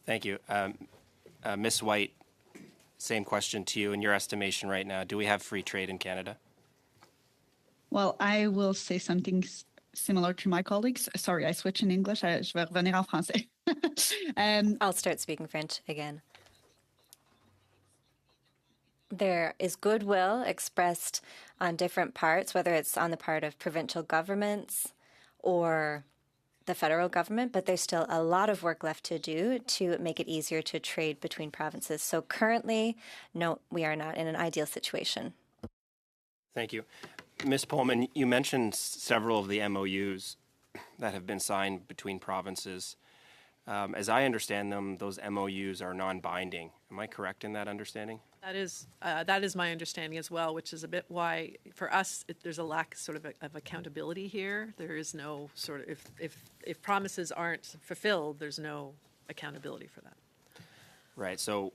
thank you, Ms. White. Same question to you. In your estimation right now, do we have free trade in Canada? Well, I will say something similar to my colleagues. Sorry, I switch in English. Je vais revenir en français. I'll start speaking French again. There is goodwill expressed on different parts, whether it's on the part of provincial governments or the federal government, but there's still a lot of work left to do to make it easier to trade between provinces. So currently, no, we are not in an ideal situation. Thank you. Ms. Pullman, you mentioned several of the MOUs that have been signed between provinces. As I understand them, those MOUs are non-binding. Am I correct in that understanding? That is my understanding as well, which is a bit why, for us, there's a lack of accountability here. There is no sort of, if promises aren't fulfilled, there's no accountability for that. Right. So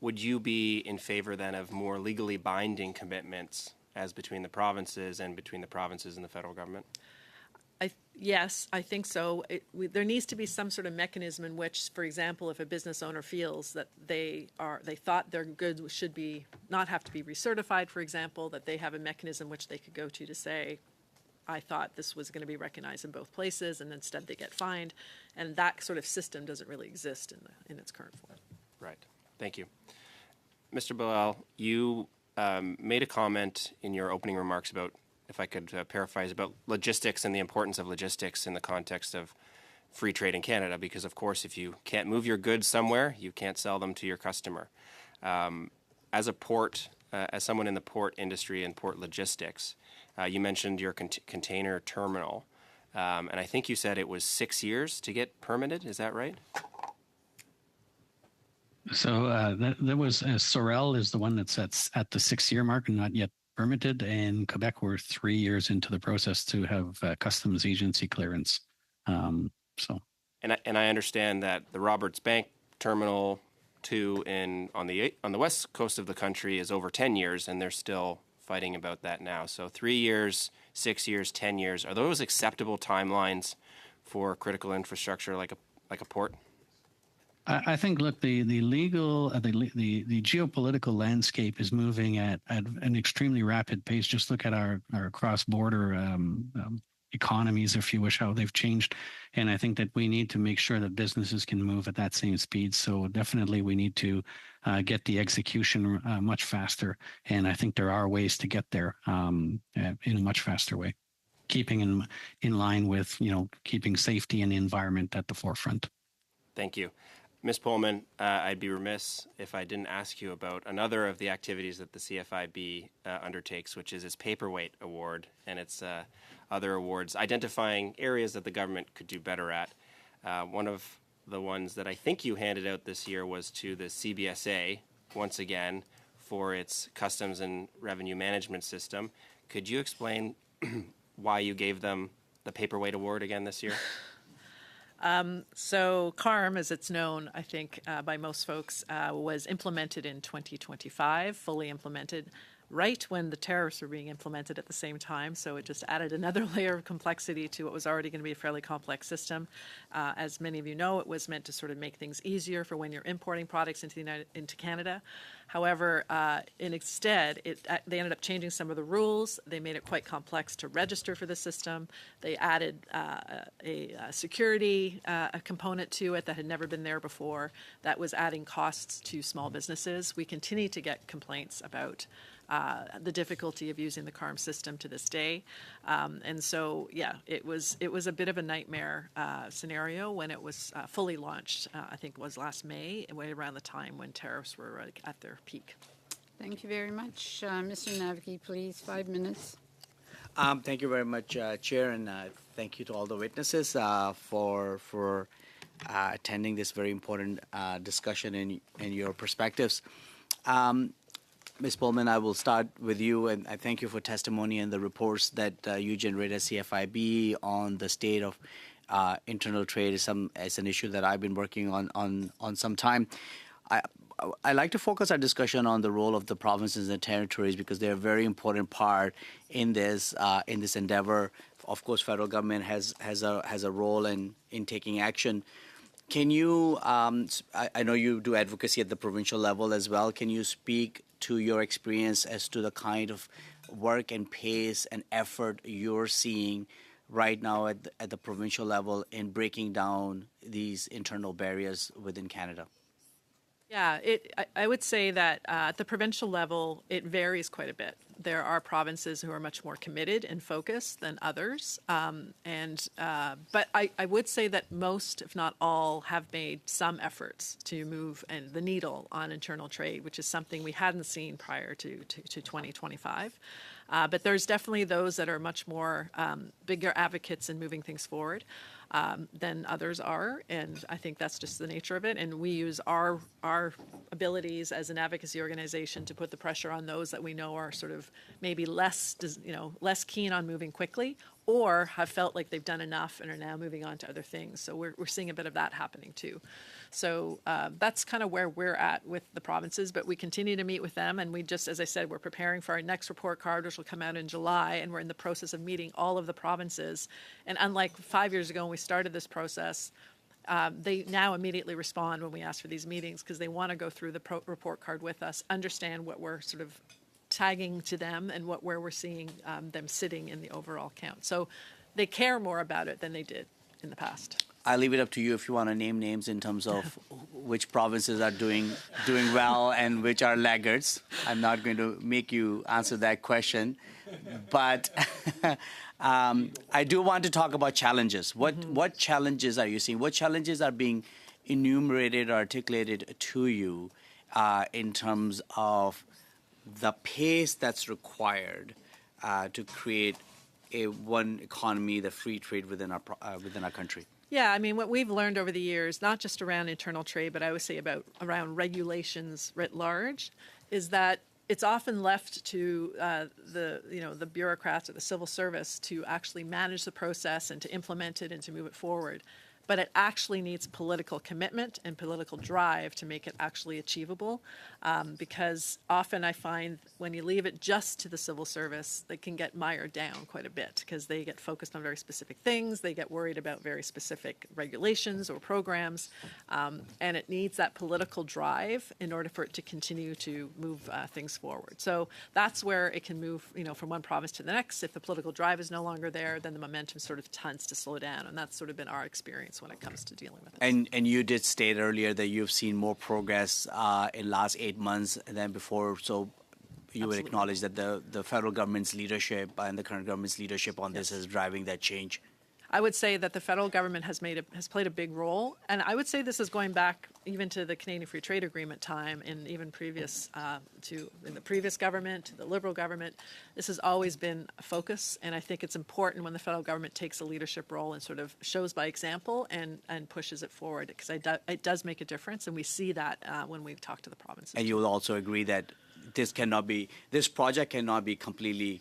would you be in favor then of more legally binding commitments as between the provinces and between the provinces and the federal government? Yes, I think so. There needs to be some sort of mechanism in which, for example, if a business owner feels that they thought their goods should not have to be recertified, for example, that they have a mechanism which they could go to say, I thought this was going to be recognized in both places, and instead they get fined. And that sort of system doesn't really exist in its current form. Right. Thank you. Mr. Bilal, you made a comment in your opening remarks about, if I could paraphrase, about logistics and the importance of logistics in the context of free trade in Canada, because of course, if you can't move your goods somewhere, you can't sell them to your customer. As a port, as someone in the port industry and port logistics, you mentioned your container terminal, and I think you said it was 6 years to get permitted. Is that right? So there was Sorel is the one that's at the 6 year mark and not yet permitted, and Quebec we're 3 years into the process to have customs agency clearance. So, and I understand that the Roberts Bank Terminal 2 on the west coast of the country is over 10 years, and they're still fighting about that now. So 3 years, 6 years, 10 years, are those acceptable timelines for critical infrastructure like a port? I think, look, the legal, the geopolitical landscape is moving at an extremely rapid pace. Just look at our cross-border economies, if you wish, how they've changed. And I think that we need to make sure that businesses can move at that same speed. So definitely we need to get the execution much faster. And I think there are ways to get there in a much faster way, keeping in line with, keeping safety and the environment at the forefront. Thank you. Ms. Pullman, I'd be remiss if I didn't ask you about another of the activities that the CFIB undertakes, which is its Paperweight Award and its other awards, identifying areas that the government could do better at. One of the ones that I think you handed out this year was to the CBSA, once again, for its customs and revenue management system. Could you explain why you gave them the Paperweight Award again this year? So CARM, as it's known, I think, by most folks, was implemented in 2025, fully implemented, right when the tariffs were being implemented at the same time. So it just added another layer of complexity to what was already going to be a fairly complex system. As many of you know, it was meant to sort of make things easier for when you're importing products into Canada. However, instead, they ended up changing some of the rules. They made it quite complex to register for the system. They added a security component to it that had never been there before. That was adding costs to small businesses. We continue to get complaints about the difficulty of using the CARM system to this day. And so, yeah, it was a bit of a nightmare scenario when it was fully launched, I think it was last May, right around the time when tariffs were at their peak. Thank you very much. Mr. Navigi, please, 5 minutes. Thank you very much, Chair, and thank you to all the witnesses for attending this very important discussion and your perspectives. Ms. Pullman, I will start with you, and I thank you for testimony and the reports that you generate at CFIB on the state of internal trade is an issue that I've been working on some time. I like to focus our discussion on the role of the provinces and territories because they're a very important part in this endeavor. Of course, federal government has a role in taking action. Can you? I know you do advocacy at the provincial level as well. Can you speak to your experience as to the kind of work and pace and effort you're seeing right now at the provincial level in breaking down these internal barriers within Canada? Yeah, I would say that at the provincial level, it varies quite a bit. There are provinces who are much more committed and focused than others. But I would say that most, if not all, have made some efforts to move the needle on internal trade, which is something we hadn't seen prior to 2025. But there's definitely those that are much more bigger advocates in moving things forward than others are, and I think that's just the nature of it. And we use our abilities as an advocacy organization to put the pressure on those that we know are sort of maybe less keen on moving quickly, or have felt like they've done enough and are now moving on to other things. So we're seeing a bit of that happening too. So that's kind of where we're at with the provinces, but we continue to meet with them, and we just, as I said, we're preparing for our next report card, which will come out in July, and we're in the process of meeting all of the provinces. And unlike 5 years ago when we started this process, they now immediately respond when we ask for these meetings because they want to go through the report card with us, understand what we're sort of tagging to them and where we're seeing them sitting in the overall count. So they care more about it than they did in the past. I'll leave it up to you if you want to name names in terms of which provinces are doing well and which are laggards. I'm not going to make you answer that question, but I do want to talk about challenges. What challenges are you seeing? What challenges are being enumerated or articulated to you in terms of the pace that's required to create one economy, the free trade within our country? Yeah, I mean, what we've learned over the years, not just around internal trade, but I would say around regulations writ large, is that it's often left to the bureaucrats or the civil service to actually manage the process and to implement it and to move it forward. But it actually needs political commitment and political drive to make it actually achievable, because often I find when you leave it just to the civil service, they can get mired down quite a bit because they get focused on very specific things. They get worried about very specific regulations or programs, and it needs that political drive in order for it to continue to move things forward. So that's where it can move, from one province to the next. If the political drive is no longer there, then the momentum sort of tends to slow down, and that's sort of been our experience when it comes to dealing with it. And you did state earlier that you've seen more progress in last 8 months than before. So you would acknowledge that the federal government's leadership and the current government's leadership on this is driving that change. I would say that the federal government has played a big role, and I would say this is going back even to the Canadian Free Trade Agreement time, and even previous in the previous government, the Liberal government. This has always been a focus, and I think it's important when the federal government takes a leadership role and sort of shows by example and pushes it forward, because it does make a difference, and we see that when we talk to the provinces. And you will also agree that this project cannot be completely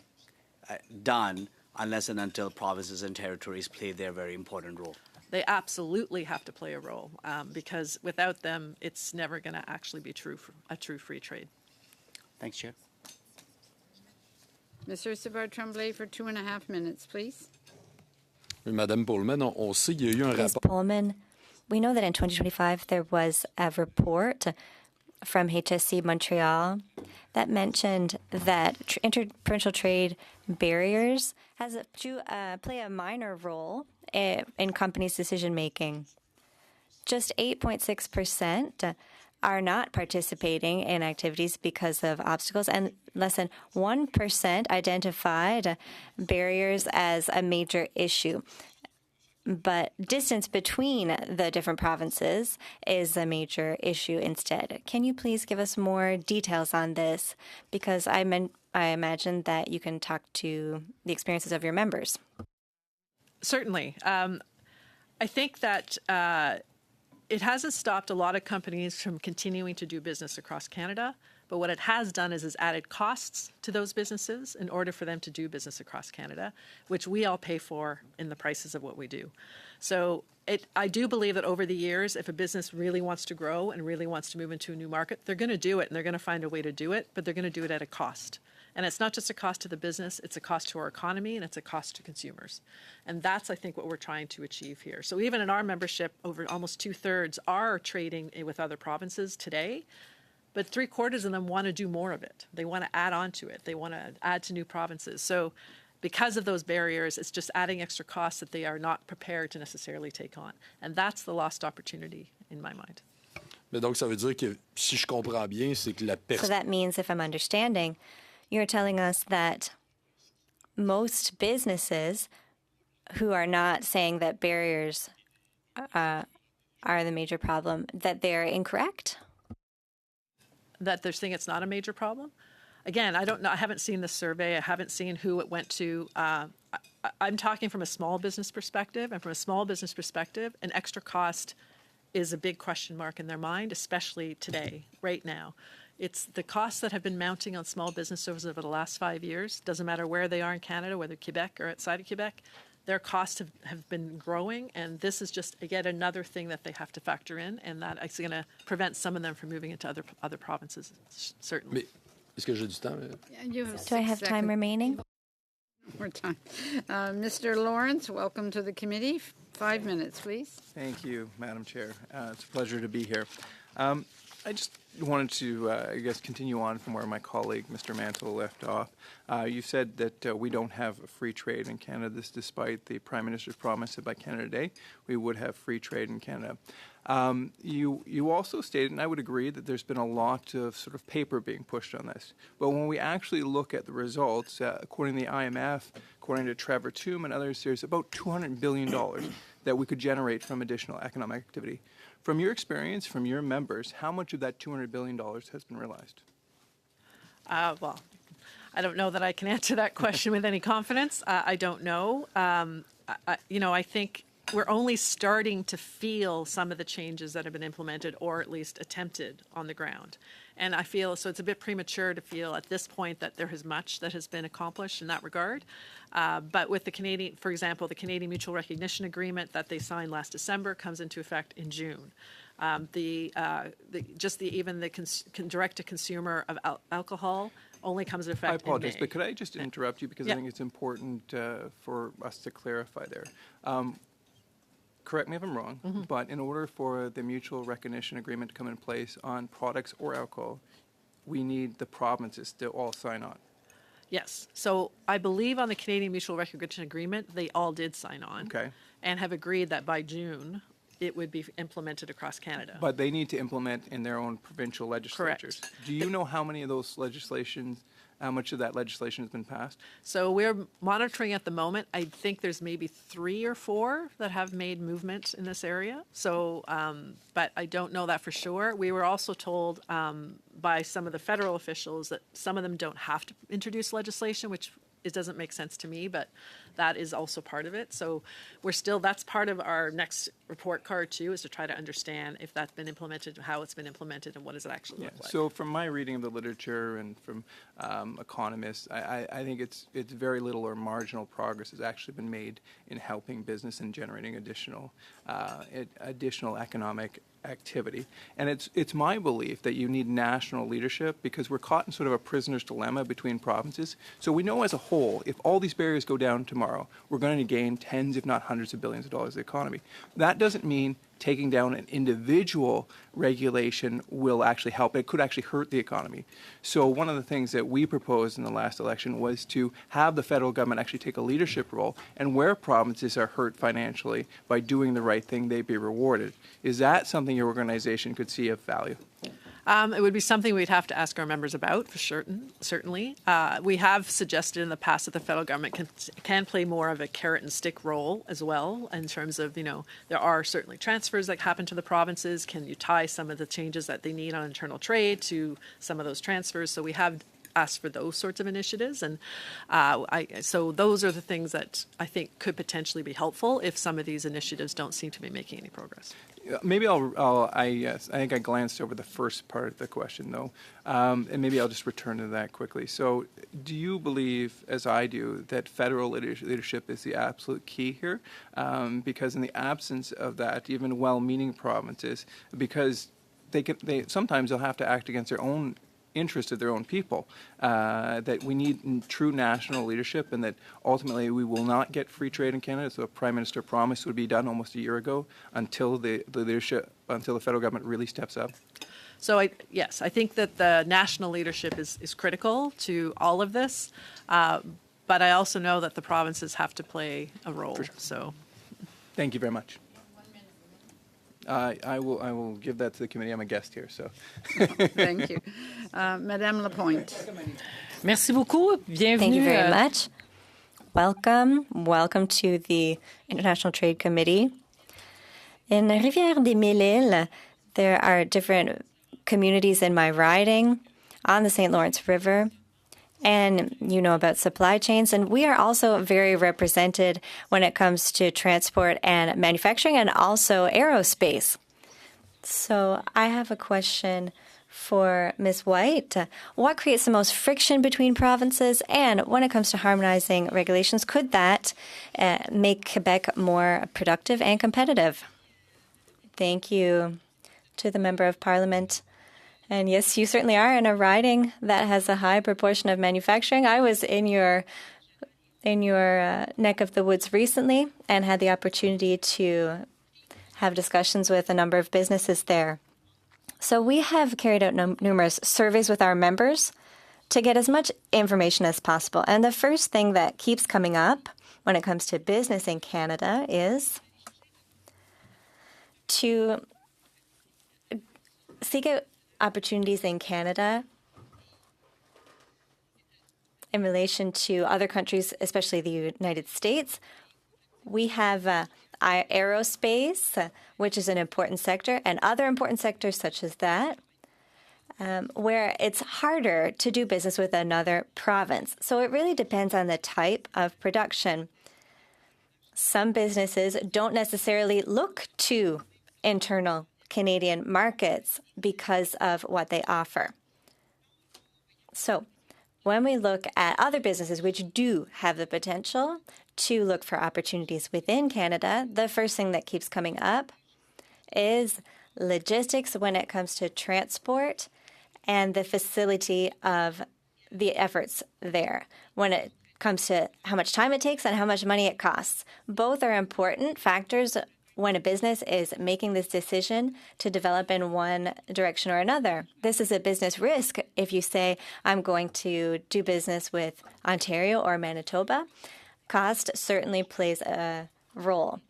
done unless and until provinces and territories play their very important role. They absolutely have to play a role, because without them, it's never going to actually be a true free trade. Thanks, Chair. Mr. Savard-Tremblay for 2.5 minutes, please. Madame Pullman, on sait qu'il y a eu un Ms. rapport. Pullman, we know that in 2025 there was a report from HSC Montreal that mentioned that interprovincial trade barriers play a minor role in companies' decision making. Just 8.6% are not participating in activities because of obstacles, and less than 1% identified barriers as a major issue. But distance between the different provinces is a major issue instead. Can you please give us more details on this? Because I imagine that you can talk to the experiences of your members. Certainly. I think that it hasn't stopped a lot of companies from continuing to do business across Canada. But what it has done is added costs to those businesses in order for them to do business across Canada, which we all pay for in the prices of what we do. So I do believe that over the years, if a business really wants to grow and really wants to move into a new market, they're going to do it, and they're going to find a way to do it, but they're going to do it at a cost. And it's not just a cost to the business, it's a cost to our economy, and it's a cost to consumers. And that's, I think, what we're trying to achieve here. So even in our membership, over almost 2/3 are trading with other provinces today. But 3/4 of them want to do more of it. They want to add on to it. They want to add to new provinces. So because of those barriers, it's just adding extra costs that they are not prepared to necessarily take on. And that's the lost opportunity in my mind. Mais donc, ça veut dire que, si je comprends bien, c'est que la So that means, if I'm understanding, you're telling us that most businesses who are not saying that barriers are the major problem, that they're incorrect? That they're saying it's not a major problem? Again, I don't know. I haven't seen the survey. I haven't seen who it went to. I'm talking from a small business perspective, and from a small business perspective, an extra cost is a big question mark in their mind, especially today, right now. It's the costs that have been mounting on small businesses over the last 5 years. Doesn't matter where they are in Canada, whether Quebec or outside of Quebec. Their costs have been growing, and this is just, again, another thing that they have to factor in, and that is going to prevent some of them from moving into other provinces, certainly. Mais, est-ce que j'ai du temps? Do I have time remaining? More time. Mr. Lawrence, welcome to the committee. 5 minutes, please. Thank you, Madam Chair. It's a pleasure to be here. I just wanted to, I guess, continue on from where my colleague, Mr. Mantle, left off. You said that we don't have free trade in Canada. This despite the Prime Minister's promise that by Canada Day, we would have free trade in Canada. You also stated, and I would agree, that there's been a lot of sort of paper being pushed on this. But when we actually look at the results, according to the IMF, according to Trevor Tombe and others, there's about $200 billion that we could generate from additional economic activity. From your experience, from your members, how much of that $200 billion has been realized? Well, I don't know that I can answer that question with any confidence. I don't know. I think we're only starting to feel some of the changes that have been implemented or at least attempted on the ground. And I feel, so it's a bit premature to feel at this point that there is much that has been accomplished in that regard. But with the Canadian, for example, the Canadian Mutual Recognition Agreement that they signed last December comes into effect in June. Even the direct-to-consumer of alcohol only comes into effect in May. I apologize, but could I just interrupt you because I think it's important for us to clarify there. Correct me if I'm wrong, but in order for the mutual recognition agreement to come in place on products or alcohol, we need the provinces to all sign on. Yes. So I believe on the Canadian Mutual Recognition Agreement, they all did sign on and have agreed that by June it would be implemented across Canada. But they need to implement in their own provincial legislatures. Correct. Do you know how many of those legislations, how much of that legislation has been passed? So we're monitoring at the moment. I think there's maybe 3 or 4 that have made movement in this area. So, but I don't know that for sure. We were also told by some of the federal officials that some of them don't have to introduce legislation, which it doesn't make sense to me, but that is also part of it. So that's part of our next report card too, is to try to understand if that's been implemented, how it's been implemented, and what does it actually look like. So from my reading of the literature and from economists, I think it's very little or marginal progress has actually been made in helping business and generating additional economic activity. And it's my belief that you need national leadership because we're caught in sort of a prisoner's dilemma between provinces. So we know as a whole, if all these barriers go down tomorrow, we're going to gain tens, if not hundreds of billions of dollars of the economy. That doesn't mean taking down an individual regulation will actually help. It could actually hurt the economy. So one of the things that we proposed in the last election was to have the federal government actually take a leadership role, and where provinces are hurt financially by doing the right thing, they be rewarded. Is that something your organization could see of value? It would be something we'd have to ask our members about, for certainly. We have suggested in the past that the federal government can play more of a carrot and stick role as well, in terms of, there are certainly transfers that happen to the provinces. Can you tie some of the changes that they need on internal trade to some of those transfers? So we have asked for those sorts of initiatives, and so those are the things that I think could potentially be helpful if some of these initiatives don't seem to be making any progress. Maybe I think I glanced over the first part of the question, though, and maybe I'll just return to that quickly. So do you believe, as I do, that federal leadership is the absolute key here? Because in the absence of that, even well-meaning provinces, because sometimes they'll have to act against their own interest of their own people, that we need true national leadership, and that ultimately we will not get free trade in Canada. So a Prime Minister promised would be done almost a year ago until the federal government really steps up. So I think that the national leadership is critical to all of this, but I also know that the provinces have to play a role. For sure. So, thank you very much. I will give that to the committee. I'm a guest here, so. Thank you. Madame Lapointe. Merci beaucoup. Bienvenue. Thank you very much. Welcome to the International Trade Committee. In Rivière-des-Mille-Îles, there are different communities in my riding on the St. Lawrence River. And you know about supply chains. And we are also very represented when it comes to transport and manufacturing and also aerospace. So I have a question for Ms. White. What creates the most friction between provinces? And when it comes to harmonizing regulations, could that make Quebec more productive and competitive? Thank you to the Member of Parliament. And yes, you certainly are in a riding that has a high proportion of manufacturing. I was in your neck of the woods recently and had the opportunity to have discussions with a number of businesses there. So we have carried out numerous surveys with our members to get as much information as possible. And the first thing that keeps coming up when it comes to business in Canada is to seek out opportunities in Canada in relation to other countries, especially the United States. We have aerospace, which is an important sector, and other important sectors such as that, where it's harder to do business with another province. So it really depends on the type of production. Some businesses don't necessarily look to internal Canadian markets because of what they offer. So when we look at other businesses which do have the potential to look for opportunities within Canada, the first thing that keeps coming up is logistics when it comes to transport and the facility of the efforts there. When it comes to how much time it takes and how much money it costs, both are important factors when a business is making this decision to develop in one direction or another. This is a business risk if you say, I'm going to do business with Ontario or Manitoba. Cost certainly plays a role.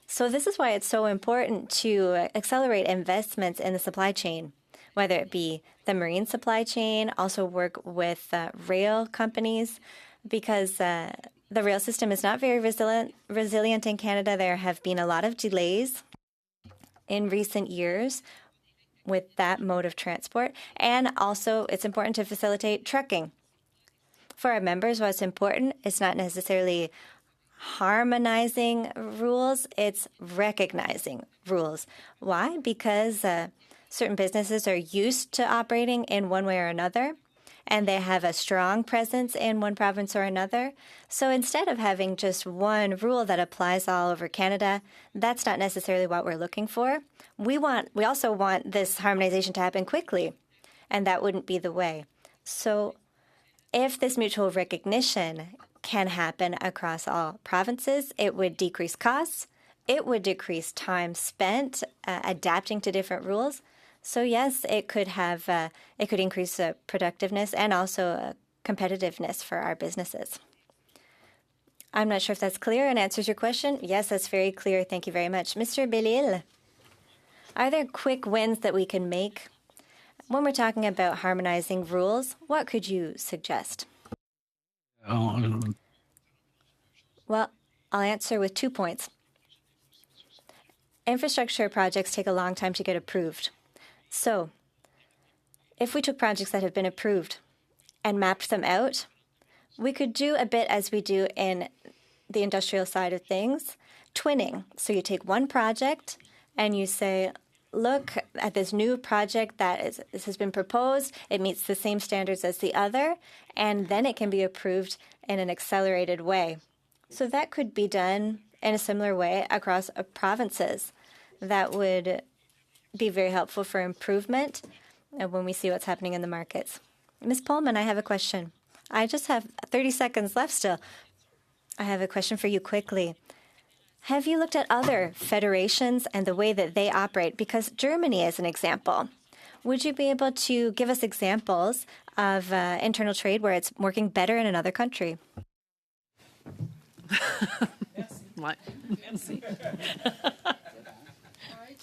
So this is why it's so important to accelerate investments in the supply chain, whether it be the marine supply chain, also work with rail companies, because the rail system is not very resilient in Canada. There have been a lot of delays in recent years with that mode of transport. And also, it's important to facilitate trucking. For our members, what's important is not necessarily harmonizing rules, it's recognizing rules. Why? Because certain businesses are used to operating in one way or another, and they have a strong presence in one province or another. So instead of having just one rule that applies all over Canada, that's not necessarily what we're looking for. We also want this harmonization to happen quickly, and that wouldn't be the way. So if this mutual recognition can happen across all provinces, it would decrease costs, it would decrease time spent adapting to different rules. So yes, it could increase productiveness and also competitiveness for our businesses. I'm not sure if that's clear and answers your question. Yes, that's very clear. Thank you very much. Mr. Bellil, are there quick wins that we can make? When we're talking about harmonizing rules, what could you suggest? Well, I'll answer with 2 points. Infrastructure projects take a long time to get approved. So if we took projects that have been approved and mapped them out, we could do a bit as we do in the industrial side of things, twinning. So you take one project and you say, look at this new project this has been proposed. It meets the same standards as the other, and then it can be approved in an accelerated way. So that could be done in a similar way across provinces. That would be very helpful for improvement when we see what's happening in the markets. Ms. Pullman, I have a question. I just have 30 seconds left still. I have a question for you quickly. Have you looked at other federations and the way that they operate? Because Germany is an example. Would you be able to give us examples of internal trade where it's working better in another country?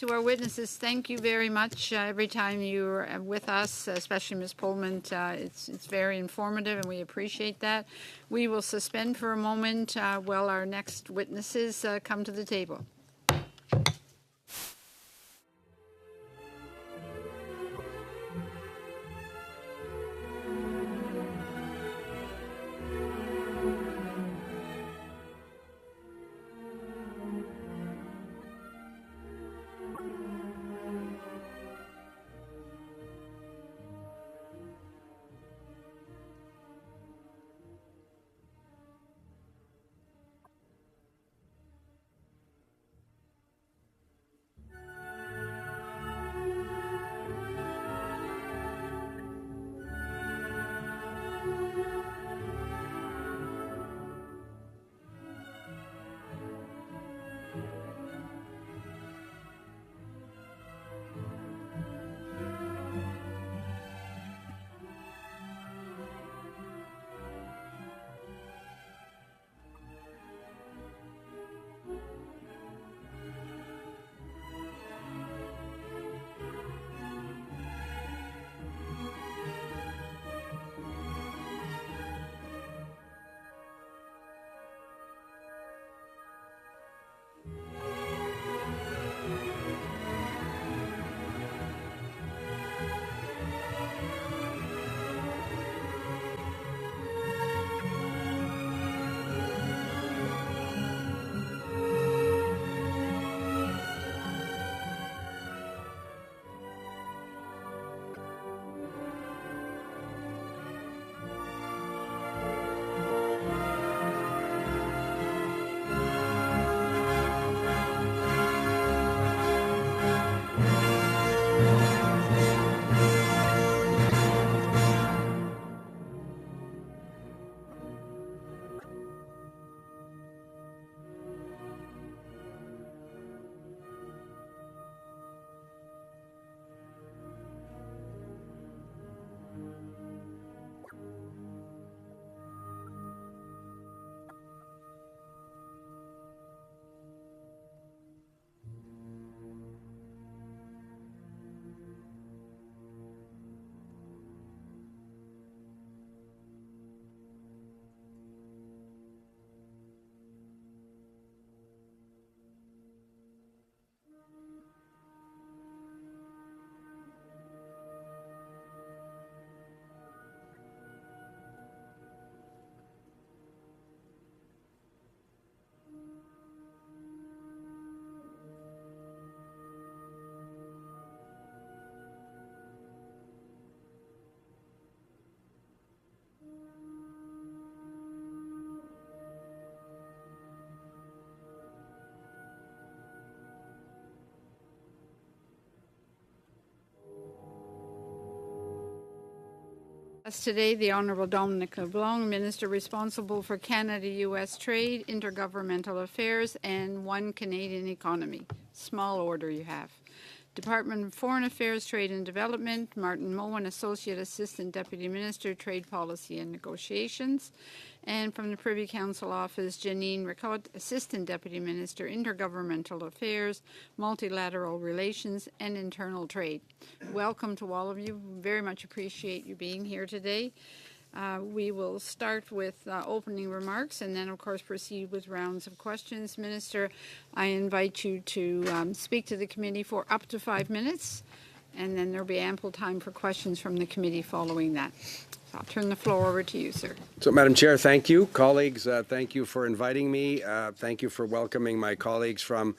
To our witnesses, thank you very much. Every time you're with us, especially Ms. Pullman, it's very informative, and we appreciate that. We will suspend for a moment while our next witnesses come to the table. Us today, the Honourable Dominic LeBlanc, Minister responsible for Canada-U.S. trade, intergovernmental affairs, and One Canadian economy. Small order you have. Department of Foreign Affairs, Trade and Development, Martin Moen, Associate Assistant Deputy Minister, Trade Policy and Negotiations. And from the Privy Council Office, Janine Ricotte, Assistant Deputy Minister, Intergovernmental Affairs, Multilateral Relations, and Internal Trade. Welcome to all of you. Very much appreciate you being here today. We will start with opening remarks and then, of course, proceed with rounds of questions. Minister, I invite you to speak to the committee for up to 5 minutes, and then there will be ample time for questions from the committee following that. So I'll turn the floor over to you, sir. So, Madam Chair, thank you. Colleagues, thank you for inviting me. Thank you for welcoming my colleagues from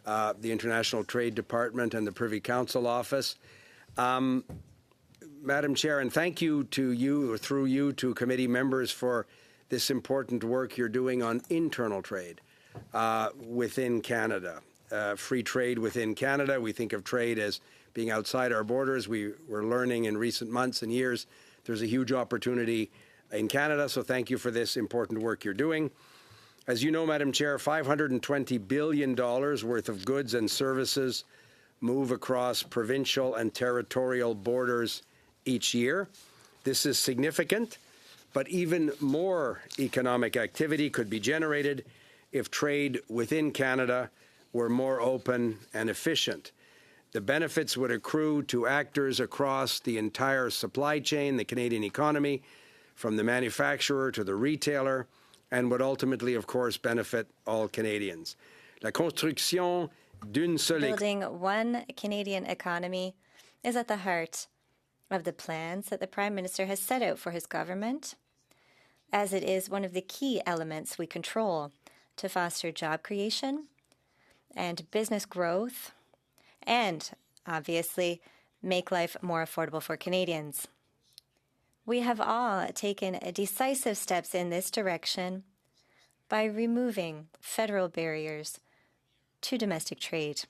the International Trade Department and the Privy Council Office. Madam Chair, and thank you to you, or through you, to committee members for this important work you're doing on internal trade within Canada. Free trade within Canada. We think of trade as being outside our borders. We're learning in recent months and years there's a huge opportunity in Canada, so thank you for this important work you're doing. As you know, Madam Chair, $520 billion worth of goods and services move across provincial and territorial borders each year. This is significant, but even more economic activity could be generated if trade within Canada were more open and efficient. The benefits would accrue to actors across the entire supply chain, the Canadian economy, from the manufacturer to the retailer, and would ultimately, of course, benefit all Canadians. La construction d'une seule Building one Canadian economy is at the heart of the plans that the Prime Minister has set out for his government, as it is one of the key elements we control to foster job creation and business growth, and, obviously, make life more affordable for Canadians. We have all taken decisive steps in this direction by removing federal barriers to domestic trade.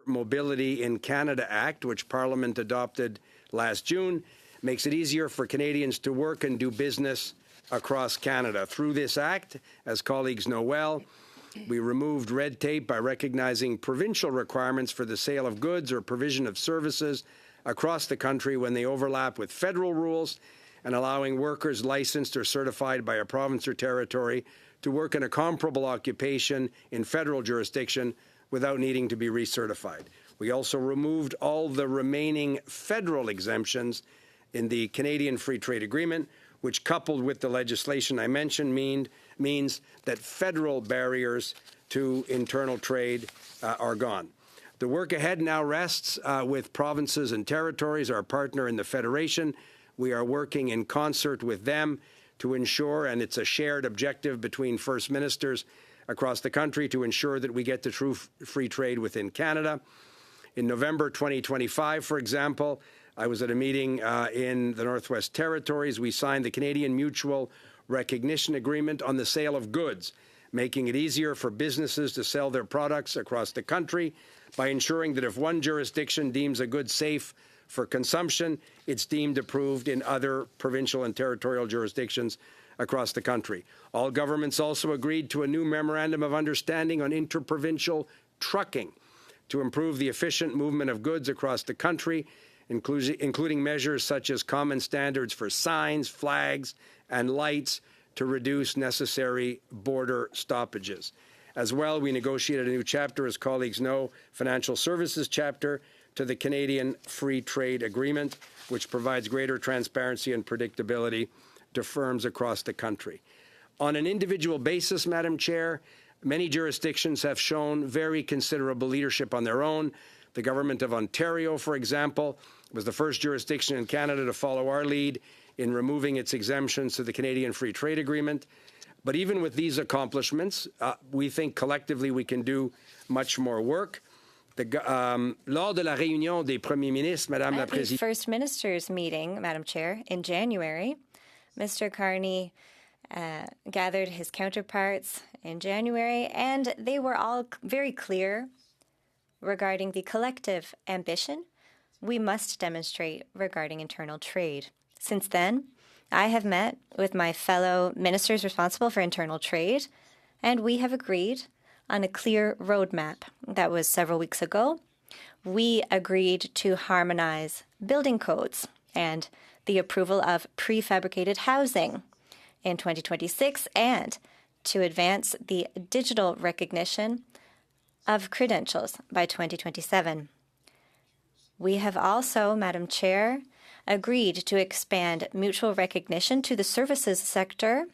Mobility in Canada Act, which Parliament adopted last June, makes it easier for Canadians to work and do business across Canada. Through this act, as colleagues know well, we removed red tape by recognizing provincial requirements for the sale of goods or provision of services across the country when they overlap with federal rules, and allowing workers licensed or certified by a province or territory to work in a comparable occupation in federal jurisdiction without needing to be recertified. We also removed all the remaining federal exemptions in the Canadian Free Trade Agreement, which, coupled with the legislation I mentioned, means that federal barriers to internal trade are gone. The work ahead now rests with provinces and territories, our partner in the Federation. We are working in concert with them to ensure, and it's a shared objective between First Ministers across the country, to ensure that we get to true free trade within Canada. In November 2025, for example, I was at a meeting in the Northwest Territories. We signed the Canadian Mutual Recognition Agreement on the sale of goods, making it easier for businesses to sell their products across the country by ensuring that if one jurisdiction deems a good safe for consumption, it's deemed approved in other provincial and territorial jurisdictions across the country. All governments also agreed to a new Memorandum of Understanding on interprovincial trucking to improve the efficient movement of goods across the country, including measures such as common standards for signs, flags, and lights to reduce necessary border stoppages. As well, we negotiated a new chapter, as colleagues know, financial services chapter, to the Canadian Free Trade Agreement, which provides greater transparency and predictability to firms across the country. On an individual basis, Madam Chair, many jurisdictions have shown very considerable leadership on their own. The Government of Ontario, for example, was the first jurisdiction in Canada to follow our lead in removing its exemptions to the Canadian Free Trade Agreement. But even with these accomplishments, we think collectively we can do much more work. Lors de la réunion des premiers ministres, Madame la Présidente. At the First Minister's meeting, Madam Chair, in January, Mr. Carney gathered his counterparts in January, and they were all very clear regarding the collective ambition we must demonstrate regarding internal trade. Since then, I have met with my fellow ministers responsible for internal trade, and we have agreed on a clear roadmap. That was several weeks ago. We agreed to harmonize building codes and the approval of prefabricated housing in 2026 and to advance the digital recognition of credentials by 2027. We have also, Madam Chair, agreed to expand mutual recognition to the services sector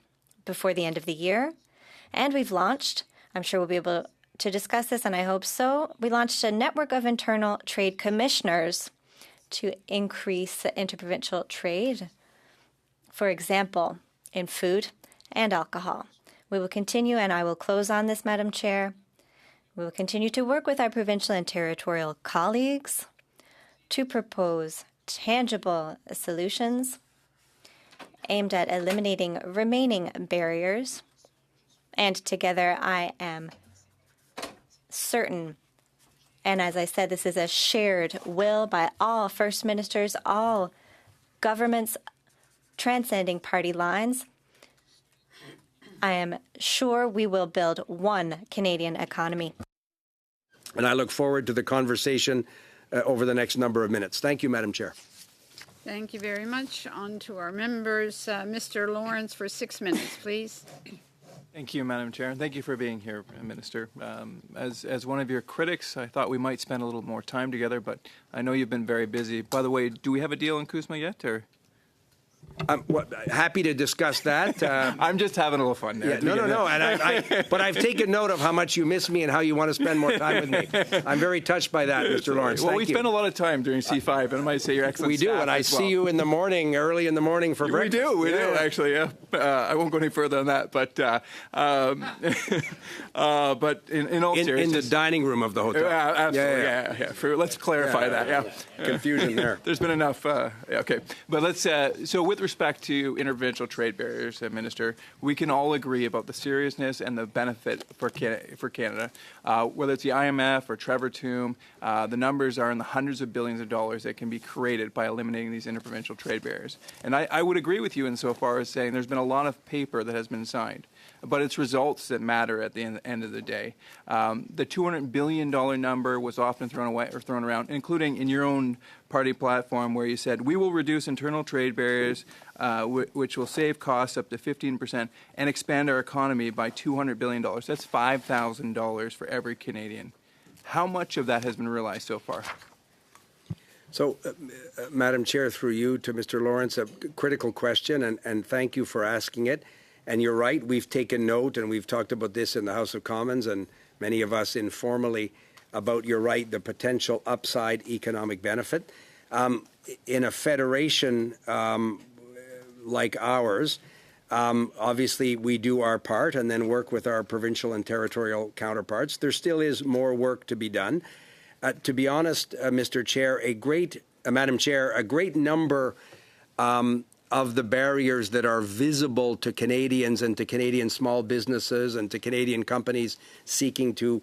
before the end of the year. And we've launched, I'm sure we'll be able to discuss this, and I hope so, we launched a network of internal trade commissioners to increase interprovincial trade, for example, in food and alcohol. We will continue, and I will close on this, Madam Chair. We will continue to work with our provincial and territorial colleagues to propose tangible solutions aimed at eliminating remaining barriers. And together, I am certain, and as I said, this is a shared will by all First Ministers, all governments transcending party lines. I am sure we will build one Canadian economy. And I look forward to the conversation over the next number of minutes. Thank you, Madam Chair. Thank you very much. On to our members. Mr. Lawrence for 6 minutes, please. Thank you, Madam Chair, and thank you for being here, Minister. As one of your critics, I thought we might spend a little more time together, but I know you've been very busy. By the way, do we have a deal in CUSMA yet, or? Happy to discuss that. I'm just having a little fun there. Yeah, no. And but I've taken note of how much you miss me and how you want to spend more time with me. I'm very touched by that, Mr. Lawrence. Well, Thank we you. spend a lot of time during C5, and I might say your excellent We do, staff and I as well. see you in the morning, early in the morning for breakfast. We do, actually. Yeah. I won't go any further on that, but in all seriousness, in the dining room of the hotel. Absolutely. Yeah. Let's clarify that. Yeah. Confusion there. There's been enough. Okay, but let's. So, with respect to interprovincial trade barriers, Minister, we can all agree about the seriousness and the benefit for Canada. Whether it's the IMF or Trevor Tombe, the numbers are in the hundreds of billions of dollars that can be created by eliminating these interprovincial trade barriers. And I would agree with you insofar as saying there's been a lot of paper that has been signed, but it's results that matter at the end of the day. The $200 billion number was often thrown around, including in your own party platform, where you said, we will reduce internal trade barriers, which will save costs up to 15% and expand our economy by $200 billion. That's $5,000 for every Canadian. How much of that has been realized so far? So, Madam Chair, through you to Mr. Lawrence, a critical question, and thank you for asking it. And you're right, we've taken note, and we've talked about this in the House of Commons, and many of us informally about, you're right, the potential upside economic benefit. In a federation like ours, obviously we do our part and then work with our provincial and territorial counterparts. There still is more work to be done. To be honest, Mr. Chair, Madam Chair, a great number of the barriers that are visible to Canadians and to Canadian small businesses and to Canadian companies seeking to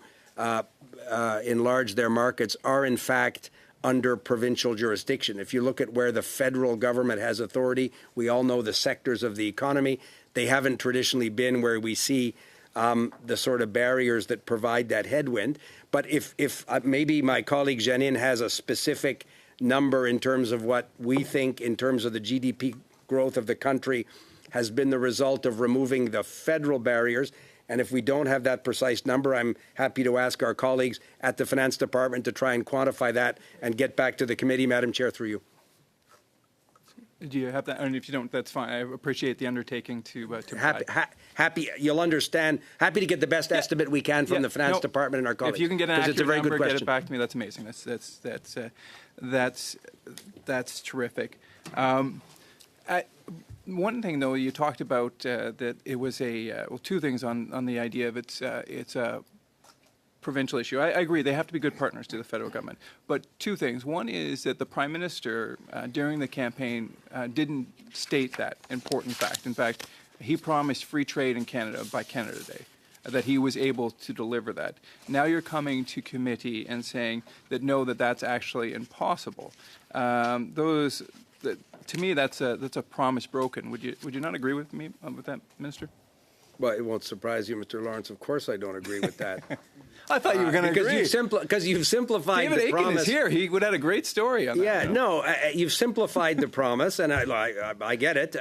enlarge their markets are, in fact, under provincial jurisdiction. If you look at where the federal government has authority, we all know the sectors of the economy. They haven't traditionally been where we see the sort of barriers that provide that headwind. But if maybe my colleague Janine has a specific number in terms of what we think in terms of the GDP growth of the country has been the result of removing the federal barriers. And if we don't have that precise number, I'm happy to ask our colleagues at the Finance Department to try and quantify that and get back to the committee, Madam Chair, through you. Do you have that? And if you don't, that's fine. I appreciate the undertaking to happy. You'll understand. Happy to get the best estimate we can from the Finance Department and our colleagues. If you can get an accurate it's a very number, good question. get it back to me. That's amazing. That's terrific. One thing, though, you talked about that it was two things on the idea of it's a provincial issue. I agree they have to be good partners to the federal government. But two things. One is that the Prime Minister during the campaign didn't state that important fact. In fact, he promised free trade in Canada by Canada Day, that he was able to deliver that. Now you're coming to committee and saying that no, that's actually impossible. to me, that's a promise broken. Would you not agree with me with that, Minister? Well, it won't surprise you, Mr. Lawrence. Of course, I don't agree with that. I thought you were going to agree. Because you've simplified David the Aiken promise. is here. He would have had a great story on that. Yeah, no, you've simplified the promise, and I get it.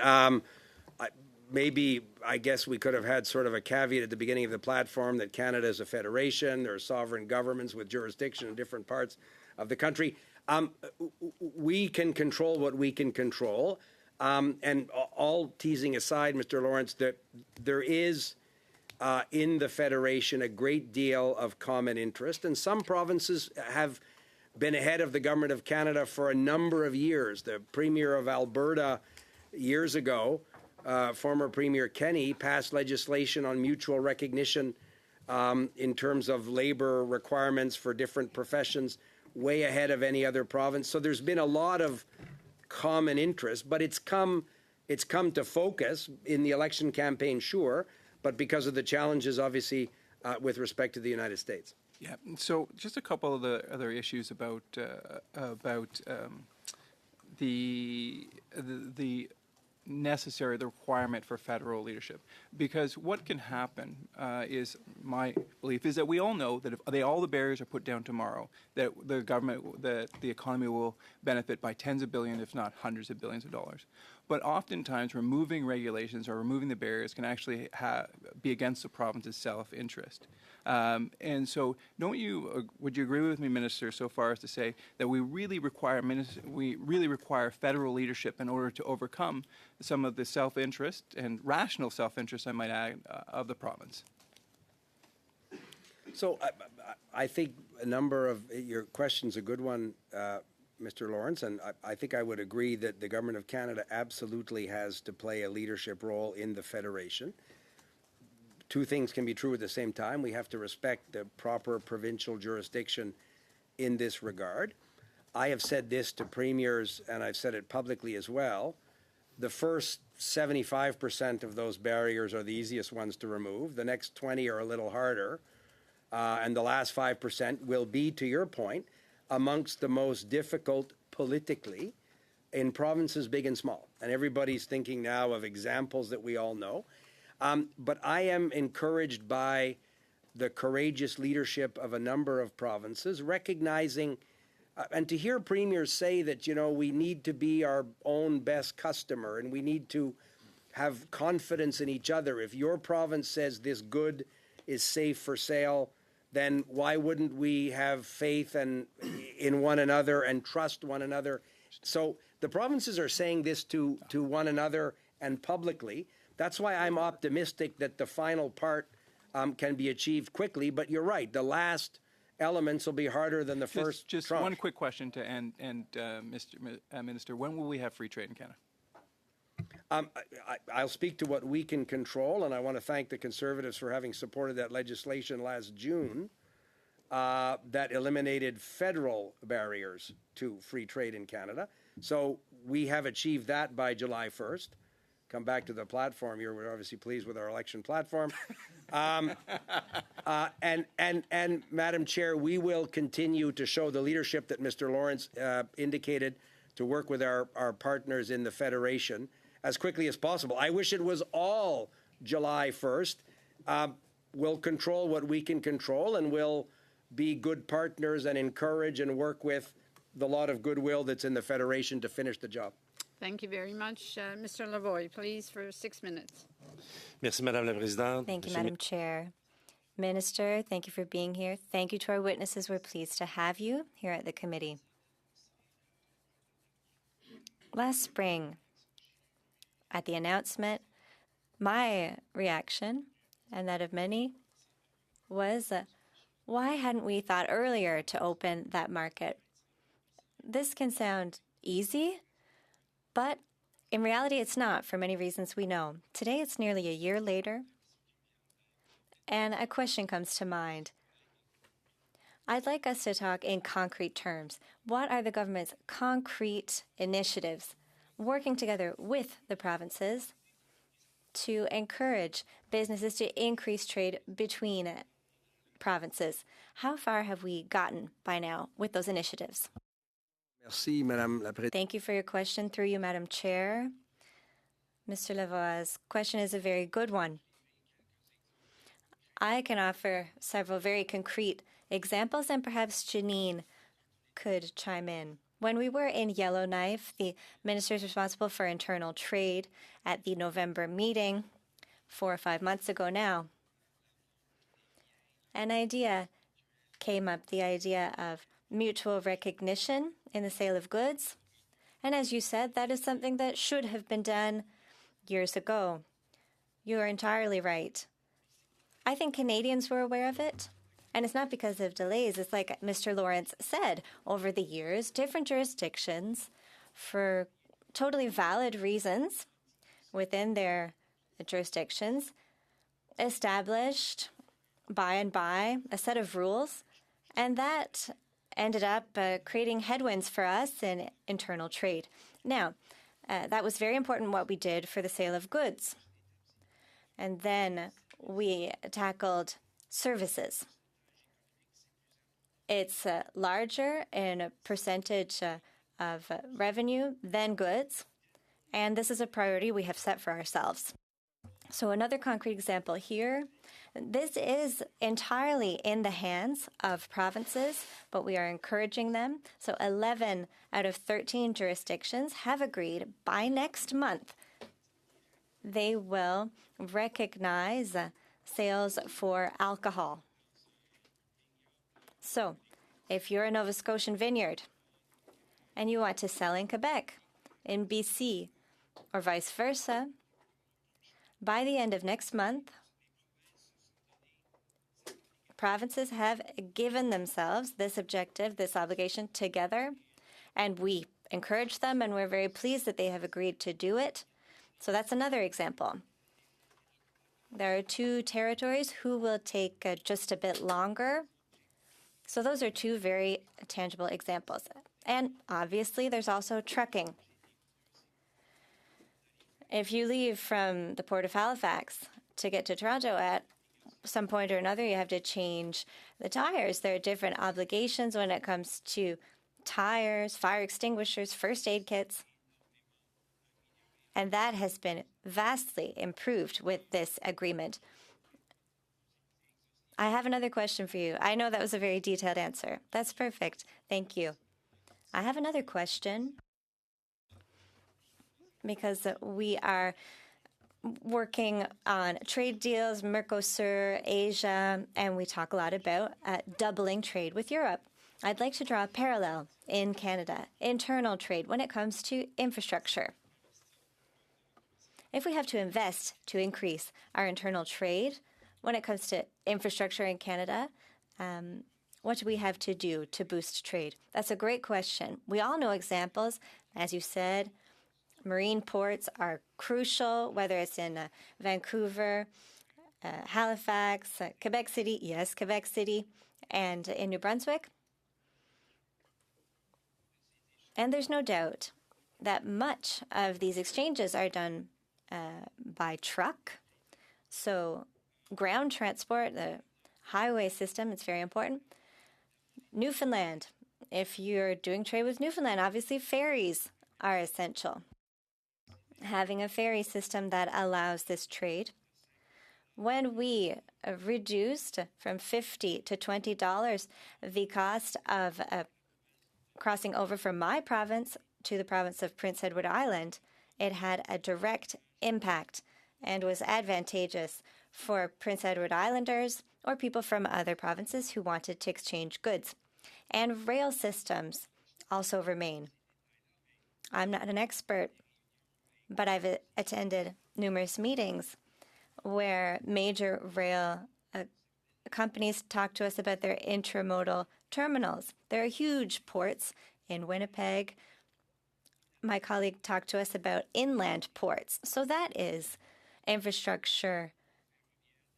Maybe, I guess we could have had sort of a caveat at the beginning of the platform that Canada is a federation. There are sovereign governments with jurisdiction in different parts of the country. We can control what we can control. And all teasing aside, Mr. Lawrence, that there is in the Federation a great deal of common interest, and some provinces have been ahead of the Government of Canada for a number of years. The Premier of Alberta years ago, former Premier Kenney, passed legislation on mutual recognition in terms of labor requirements for different professions, way ahead of any other province. So there's been a lot of common interest, but it's come to focus in the election campaign, sure, but because of the challenges, obviously, with respect to the United States. Yeah. So just a couple of the other issues about the requirement for federal leadership, because what can happen is, my belief is that we all know that if all the barriers are put down tomorrow, that the economy will benefit by tens of billions, if not hundreds of billions of dollars. But oftentimes, removing regulations or removing the barriers can actually be against the province's self-interest. And so, would you agree with me, Minister, so far as to say that we really require federal leadership in order to overcome some of the self-interest and rational self-interest, I might add, of the province? So I think a number of your questions a good one, Mr. Lawrence, and I think I would agree that the Government of Canada absolutely has to play a leadership role in the Federation. Two things can be true at the same time. We have to respect the proper provincial jurisdiction in this regard. I have said this to premiers, and I've said it publicly as well. The first 75% of those barriers are the easiest ones to remove. The next 20 are a little harder. And the last 5% will be, to your point, amongst the most difficult politically in provinces big and small. And everybody's thinking now of examples that we all know. But I am encouraged by the courageous leadership of a number of provinces, recognizing, and to hear premiers say that, we need to be our own best customer and we need to have confidence in each other. If your province says this good is safe for sale, then why wouldn't we have faith in one another and trust one another? So the provinces are saying this to one another and publicly. That's why I'm optimistic that the final part can be achieved quickly. But you're right, the last elements will be harder than the first Just tranche. one quick question to end, Mr. Minister. When will we have free trade in Canada? I'll speak to what we can control, and I want to thank the Conservatives for having supported that legislation last June that eliminated federal barriers to free trade in Canada. So we have achieved that by July 1st. Come back to the platform here. We're obviously pleased with our election platform. And Madam Chair, we will continue to show the leadership that Mr. Lawrence indicated to work with our partners in the Federation as quickly as possible. I wish it was all July 1st. We'll control what we can control, and we'll be good partners and encourage and work with the lot of goodwill that's in the Federation to finish the job. Thank you very much. Mr. Lavoie, please, for 6 minutes. Merci, Madame la Présidente. Thank you, Madam Chair. Minister, thank you for being here. Thank you to our witnesses. We're pleased to have you here at the committee. Last spring, at the announcement, my reaction, and that of many, was why hadn't we thought earlier to open that market? This can sound easy, but in reality it's not, for many reasons we know. Today it's nearly a year later, and a question comes to mind. I'd like us to talk in concrete terms. What are the government's concrete initiatives working together with the provinces to encourage businesses to increase trade between provinces? How far have we gotten by now with those initiatives? Merci, Madame la Présidente. Thank you for your question. Through you, Madam Chair. Mr. Lavoie's question is a very good one. I can offer several very concrete examples, and perhaps Janine could chime in. When we were in Yellowknife, the ministers responsible for internal trade at the November meeting 4 or 5 months ago now, an idea came up, the idea of mutual recognition in the sale of goods. And as you said, that is something that should have been done years ago. You are entirely right. I think Canadians were aware of it. And it's not because of delays. It's like Mr. Lawrence said, over the years, different jurisdictions, for totally valid reasons within their jurisdictions, established by and by a set of rules, and that ended up creating headwinds for us in internal trade. Now, that was very important what we did for the sale of goods. And then we tackled services. It's larger in a percentage of revenue than goods, and this is a priority we have set for ourselves. So another concrete example here, this is entirely in the hands of provinces, but we are encouraging them. So 11 out of 13 jurisdictions have agreed by next month they will recognize sales for alcohol. So if you're a Nova Scotian vineyard and you want to sell in Quebec, in BC, or vice versa, by the end of next month, provinces have given themselves this objective, this obligation together, and we encourage them, and we're very pleased that they have agreed to do it. So that's another example. There are 2 territories who will take just a bit longer. So those are 2 very tangible examples. And obviously, there's also trucking. If you leave from the Port of Halifax to get to Toronto at some point or another, you have to change the tires. There are different obligations when it comes to tires, fire extinguishers, first aid kits. And that has been vastly improved with this agreement. I have another question for you. I know that was a very detailed answer. That's perfect. Thank you. I have another question because we are working on trade deals, Mercosur, Asia, and we talk a lot about doubling trade with Europe. I'd like to draw a parallel in Canada, internal trade, when it comes to infrastructure. If we have to invest to increase our internal trade, when it comes to infrastructure in Canada, what do we have to do to boost trade? That's a great question. We all know examples. As you said, marine ports are crucial, whether it's in Vancouver, Halifax, Quebec City, yes, Quebec City, and in New Brunswick. And there's no doubt that much of these exchanges are done by truck. So ground transport, the highway system, it's very important. Newfoundland, if you're doing trade with Newfoundland, obviously ferries are essential. Having a ferry system that allows this trade. When we reduced from $50 to $20 the cost of crossing over from my province to the province of Prince Edward Island, it had a direct impact and was advantageous for Prince Edward Islanders or people from other provinces who wanted to exchange goods. And rail systems also remain. I'm not an expert, but I've attended numerous meetings where major rail companies talk to us about their intramodal terminals. There are huge ports in Winnipeg. My colleague talked to us about inland ports. So that is infrastructure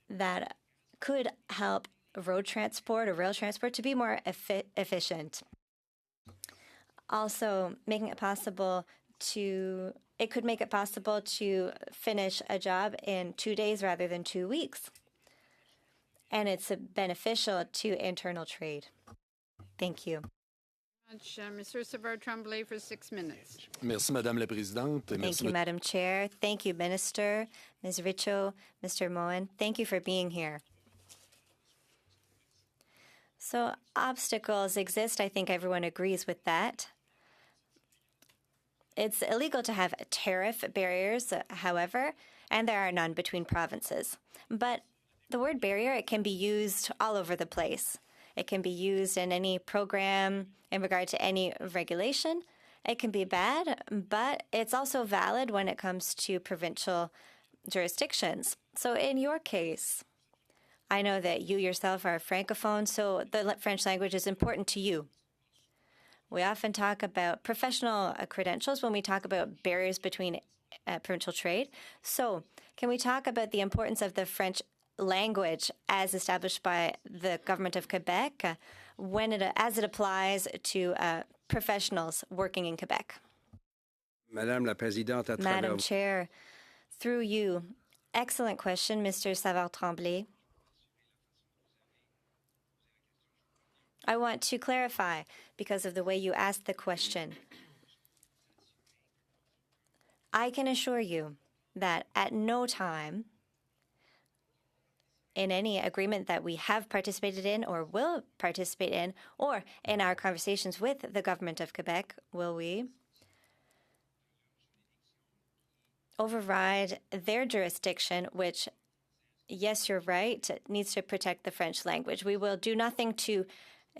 that could help road transport or rail transport to be more efficient. Also, making it possible to it could make it possible to finish a job in 2 days rather than 2 weeks. And it's beneficial to internal trade. Thank you. Mr. Savard-Tremblay for 6 minutes. Merci, Madame la Présidente. Thank you, Madam Chair. Thank you, Minister, Ms. Richo, Mr. Moen. Thank you for being here. So obstacles exist. I think everyone agrees with that. It's illegal to have tariff barriers, however, and there are none between provinces. But the word barrier, it can be used all over the place. It can be used in any program in regard to any regulation. It can be bad, but it's also valid when it comes to provincial jurisdictions. So in your case, I know that you yourself are a francophone, so the French language is important to you. We often talk about professional credentials when we talk about barriers between provincial trade. So can we talk about the importance of the French language as established by the government of Quebec as it applies to professionals working in Quebec? Madame la Présidente, à Madam travers... Chair, through you, excellent question, Mr. Savard-Tremblay. I want to clarify because of the way you asked the question. I can assure you that at no time in any agreement that we have participated in or will participate in, or in our conversations with the government of Quebec, will we override their jurisdiction, which, yes, you're right, needs to protect the French language. We will do nothing to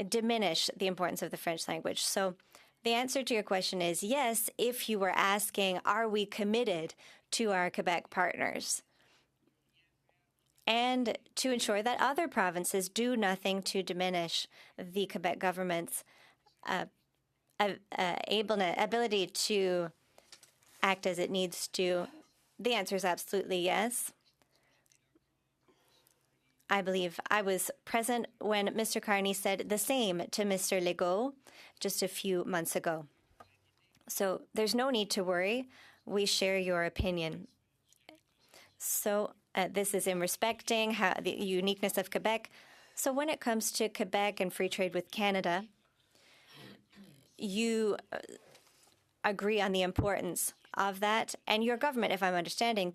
diminish the importance of the French language. So the answer to your question is yes, if you were asking, are we committed to our Quebec partners? And to ensure that other provinces do nothing to diminish the Quebec government's ability to act as it needs to. The answer is absolutely yes. I believe I was present when Mr. Carney said the same to Mr. Legault just a few months ago. So there's no need to worry. We share your opinion. So this is in respecting the uniqueness of Quebec. So when it comes to Quebec and free trade with Canada, you agree on the importance of that. And your government, if I'm understanding,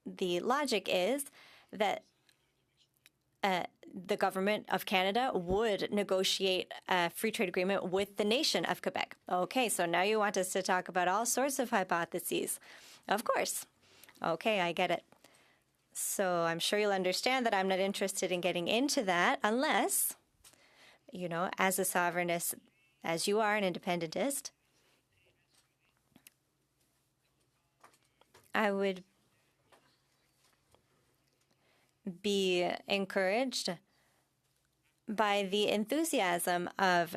the logic is that the government of Canada would negotiate a free trade agreement with the nation of Quebec. Okay, so now you want us to talk about all sorts of hypotheses. Of course. Okay, I get it. So I'm sure you'll understand that I'm not interested in getting into that unless, you know, as a sovereignist, as you are an independentist, I would be encouraged by the enthusiasm of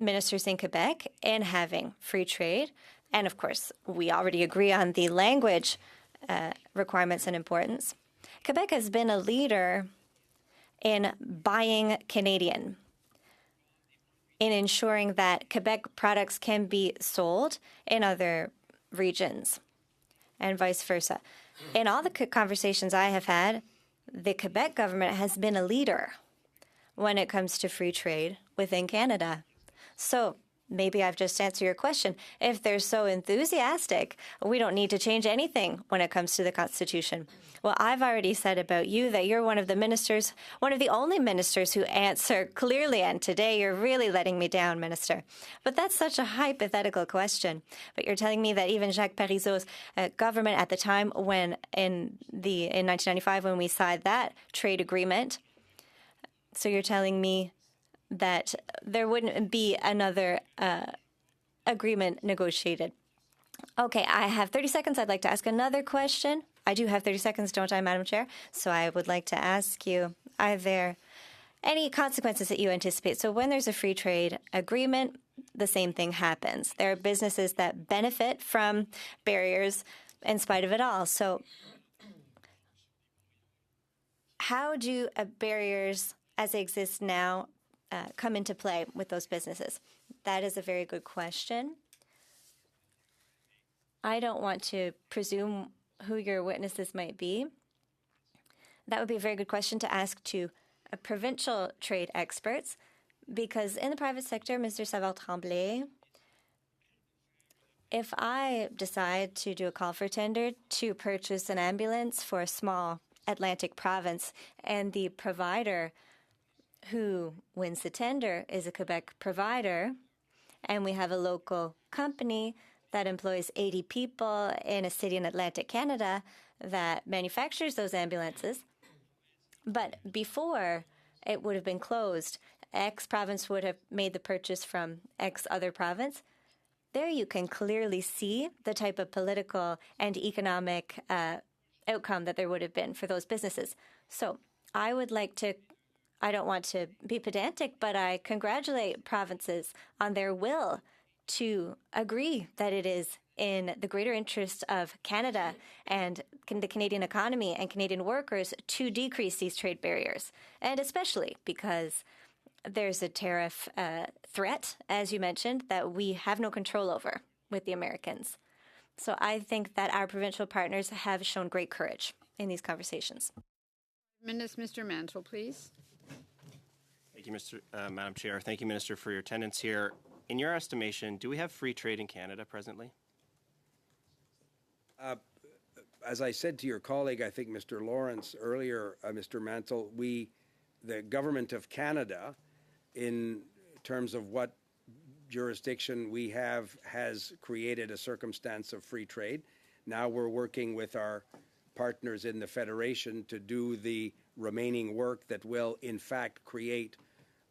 ministers in Quebec in having free trade. And of course, we already agree on the language requirements and importance. Quebec has been a leader in buying Canadian, in ensuring that Quebec products can be sold in other regions and vice versa. In all the conversations I have had, the Quebec government has been a leader when it comes to free trade within Canada. So maybe I've just answered your question. If they're so enthusiastic, we don't need to change anything when it comes to the Constitution. Well, I've already said about you that you're one of the ministers, one of the only ministers who answer clearly, and today you're really letting me down, Minister. But that's such a hypothetical question. But you're telling me that even Jacques Parizeau's government at the time when in 1995 when we signed that trade agreement, so you're telling me that there wouldn't be another agreement negotiated. Okay, I have 30 seconds. I'd like to ask another question. I do have 30 seconds, don't I, Madam Chair? So I would like to ask you, are there any consequences that you anticipate? So when there's a free trade agreement, the same thing happens. There are businesses that benefit from barriers in spite of it all. So how do barriers as they exist now come into play with those businesses? That is a very good question. I don't want to presume who your witnesses might be. That would be a very good question to ask to provincial trade experts. Because in the private sector, Mr. Savard-Tremblay, if I decide to do a call for tender to purchase an ambulance for a small Atlantic province, and the provider who wins the tender is a Quebec provider, and we have a local company that employs 80 people in a city in Atlantic Canada that manufactures those ambulances, but before it would have been closed, X province would have made the purchase from X other province. There you can clearly see the type of political and economic outcome that there would have been for those businesses. So I would like to, I don't want to be pedantic, but I congratulate provinces on their will to agree that it is in the greater interest of Canada and the Canadian economy and Canadian workers to decrease these trade barriers. And especially because there's a tariff threat, as you mentioned, that we have no control over with the Americans. So I think that our provincial partners have shown great courage in these conversations. Mr. Mantle, please. Thank you, Madam Chair. Thank you, Minister, for your attendance here. In your estimation, do we have free trade in Canada presently? As I said to your colleague, I think Mr. Lawrence earlier, Mr. Mantle, the government of Canada, in terms of what jurisdiction we have, has created a circumstance of free trade. Now we're working with our partners in the Federation to do the remaining work that will, in fact, create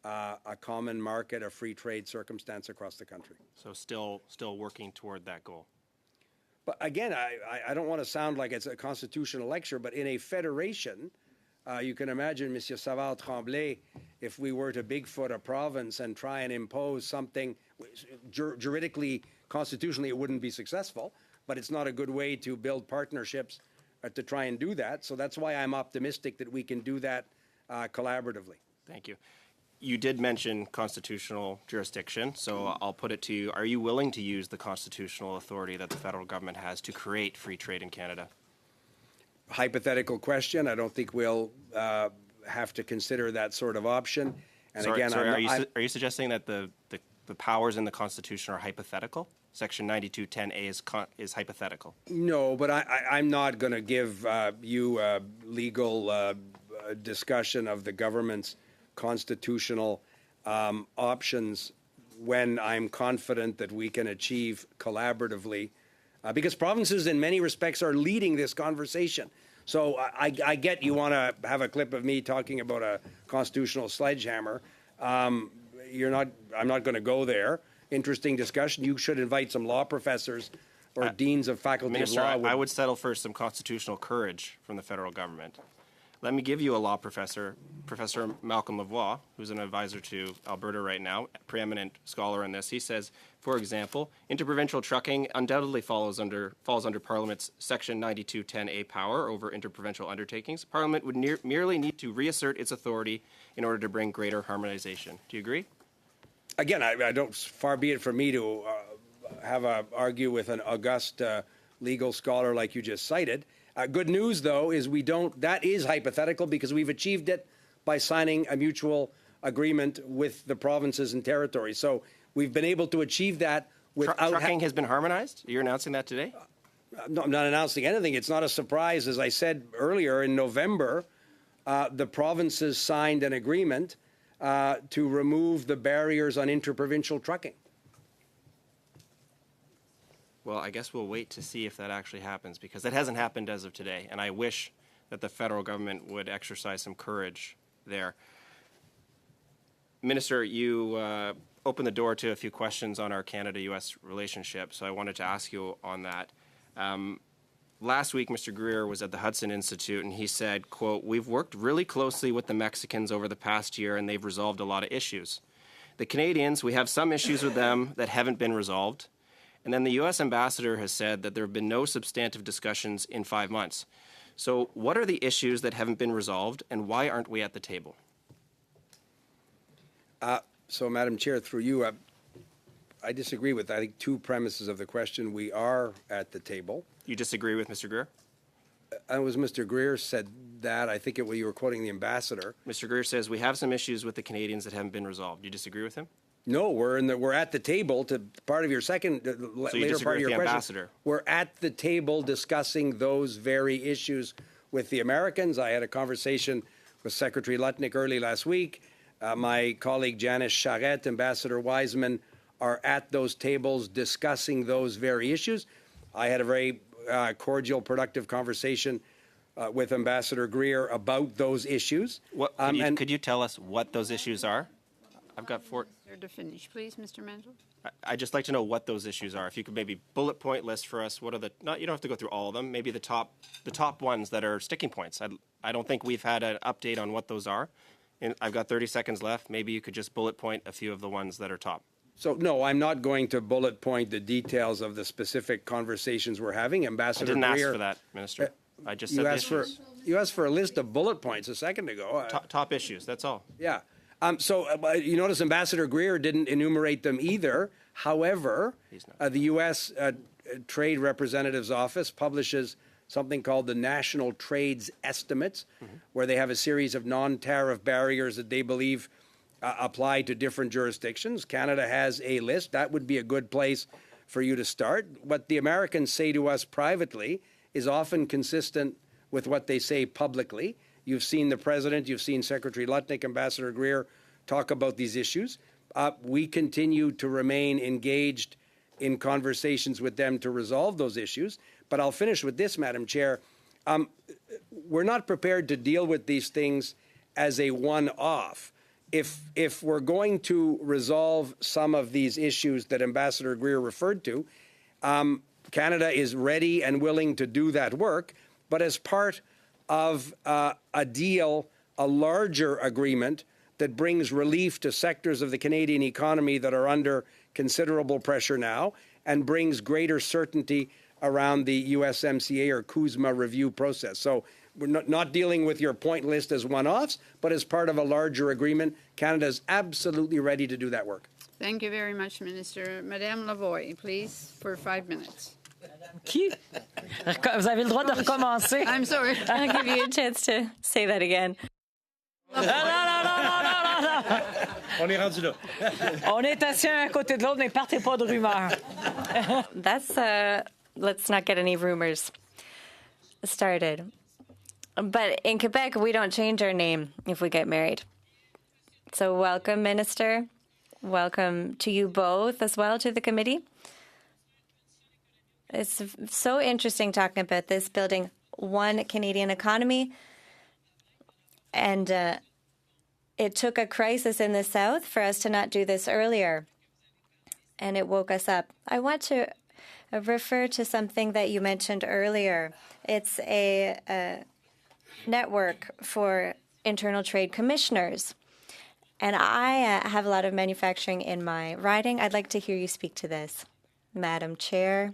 a common market, a free trade circumstance across the country. So still working toward that goal. But again, I don't want to sound like it's a constitutional lecture, but in a federation, you can imagine, Monsieur Savard-Tremblay, if we were to Bigfoot a province and try and impose something, juridically, constitutionally, it wouldn't be successful, but it's not a good way to build partnerships to try and do that. So that's why I'm optimistic that we can do that collaboratively. Thank you. You did mention constitutional jurisdiction, so I'll put it to you. Are you willing to use the constitutional authority that the federal government has to create free trade in Canada? Hypothetical question. I don't think we'll have to consider that sort of option. And sorry, again, are you suggesting that the powers in the Constitution are hypothetical? Section 9210A is hypothetical. No, but I'm not going to give you a legal discussion of the government's constitutional options when I'm confident that we can achieve collaboratively, because provinces in many respects are leading this conversation. So I get you want to have a clip of me talking about a constitutional sledgehammer. I'm not going to go there. Interesting discussion. You should invite some law professors or deans of faculty Minister, of law. I would settle for some constitutional courage from the federal government. Let me give you a law professor, Professor Malcolm Lavoie, who's an advisor to Alberta right now, preeminent scholar in this. He says, for example, interprovincial trucking undoubtedly falls under Parliament's Section 9210A power over interprovincial undertakings. Parliament would merely need to reassert its authority in order to bring greater harmonization. Do you agree? Again, I don't. Far be it from me to argue with an august legal scholar like you just cited. Good news, though, is we don't. That is hypothetical because we've achieved it by signing a mutual agreement with the provinces and territories. So we've been able to achieve that without. Trucking has been harmonized? You're announcing that today? No, I'm not announcing anything. It's not a surprise. As I said earlier, in November, the provinces signed an agreement to remove the barriers on interprovincial trucking. Well, I guess we'll wait to see if that actually happens, because it hasn't happened as of today, and I wish that the federal government would exercise some courage there. Minister, you opened the door to a few questions on our Canada-U.S. relationship, so I wanted to ask you on that. Last week, Mr. Greer was at the Hudson Institute, and he said, quote, "We've worked really closely with the Mexicans over the past year, and they've resolved a lot of issues. The Canadians, we have some issues with them that haven't been resolved. And then the U.S. ambassador has said that there have been no substantive discussions in 5 months. So what are the issues that haven't been resolved, and why aren't we at the table?" So, Madam Chair, through you, I disagree with, I think, two premises of the question. We are at the table. You disagree with Mr. Greer? As Mr. Greer said, that. I think you were quoting the ambassador. Mr. Greer says we have some issues with the Canadians that haven't been resolved. Do you disagree with him? No, we're at the table. To part of your second later part of your question. Ambassador? We're at the table discussing those very issues with the Americans. I had a conversation with Secretary Lutnick early last week. My colleague Janice Charette, Ambassador Wiseman are at those tables discussing those very issues. I had a very cordial, productive conversation with Ambassador Greer about those issues. Could you tell us what those issues are? I've got four. To finish, please, Mr. Mantle. I'd just like to know what those issues are. If you could maybe bullet point list for us, what are you don't have to go through all of them, maybe the top ones that are sticking points. I don't think we've had an update on what those are. And I've got 30 seconds left. Maybe you could just bullet point a few of the ones that are top. So, no, I'm not going to bullet point the details of the specific conversations we're having. Ambassador Greer. I didn't ask for that, Minister. I just said issues. You asked for a list of bullet points a second ago. Top issues, that's all. Yeah. You notice Ambassador Greer didn't enumerate them either. However, the U.S. Trade Representative's Office publishes something called the National Trades Estimates, where they have a series of non-tariff barriers that they believe apply to different jurisdictions. Canada has a list. That would be a good place for you to start. What the Americans say to us privately is often consistent with what they say publicly. You've seen the President, you've seen Secretary Lutnick, Ambassador Greer talk about these issues. We continue to remain engaged in conversations with them to resolve those issues. But I'll finish with this, Madam Chair. We're not prepared to deal with these things as a one-off. If we're going to resolve some of these issues that Ambassador Greer referred to, Canada is ready and willing to do that work. But as part of a deal, a larger agreement that brings relief to sectors of the Canadian economy that are under considerable pressure now and brings greater certainty around the USMCA or CUSMA review process. So we're not dealing with your point list as one-offs, but as part of a larger agreement. Canada is absolutely ready to do that work. Thank you very much, Minister. Madame Lavoie, please, for 5 minutes. Qui? Vous avez le droit de recommencer. I'm sorry. I'll give you a chance to say that again. Non. On est rendu là. On est assis un à côté de l'autre, mais partez pas de rumeurs. Let's not get any rumors started. But in Quebec, we don't change our name if we get married. So welcome, Minister. Welcome to you both as well to the committee. It's so interesting talking about this, building one Canadian economy. And it took a crisis in the South for us to not do this earlier. And it woke us up. I want to refer to something that you mentioned earlier. It's a network for internal trade commissioners. And I have a lot of manufacturing in my riding. I'd like to hear you speak to this. Madam Chair,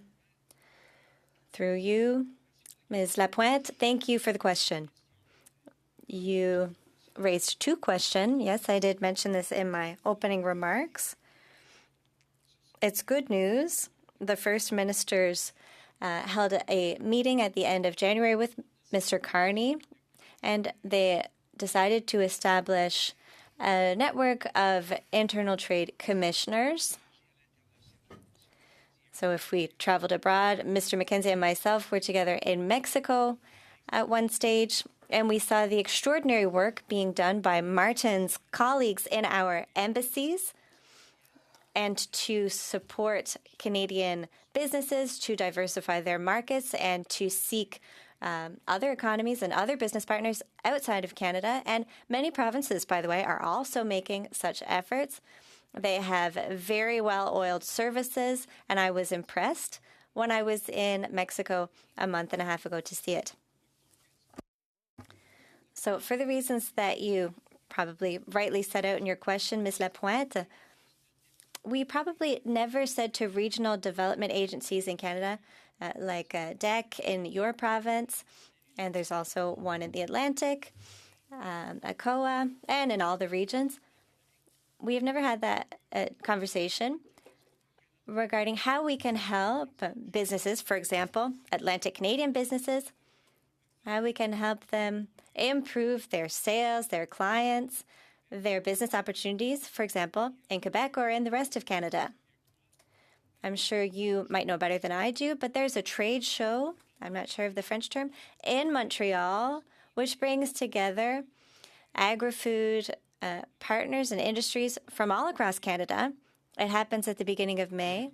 through you, Ms. Lapointe, thank you for the question. You raised two questions. Yes, I did mention this in my opening remarks. It's good news. The First Ministers held a meeting at the end of January with Mr. Carney, and they decided to establish a network of internal trade commissioners. So if we traveled abroad, Mr. McKenzie and myself were together in Mexico at one stage, and we saw the extraordinary work being done by Martin's colleagues in our embassies and to support Canadian businesses to diversify their markets and to seek other economies and other business partners outside of Canada. And many provinces, by the way, are also making such efforts. They have very well-oiled services, and I was impressed when I was in Mexico a month and a half ago to see it. So for the reasons that you probably rightly set out in your question, Ms. Lapointe, we probably never said to regional development agencies in Canada, like DEC in your province, and there's also one in the Atlantic, ACOA, and in all the regions. We have never had that conversation regarding how we can help businesses, for example, Atlantic Canadian businesses, how we can help them improve their sales, their clients, their business opportunities, for example, in Quebec or in the rest of Canada. I'm sure you might know better than I do, but there's a trade show, I'm not sure of the French term, in Montreal, which brings together agri-food partners and industries from all across Canada. It happens at the beginning of May.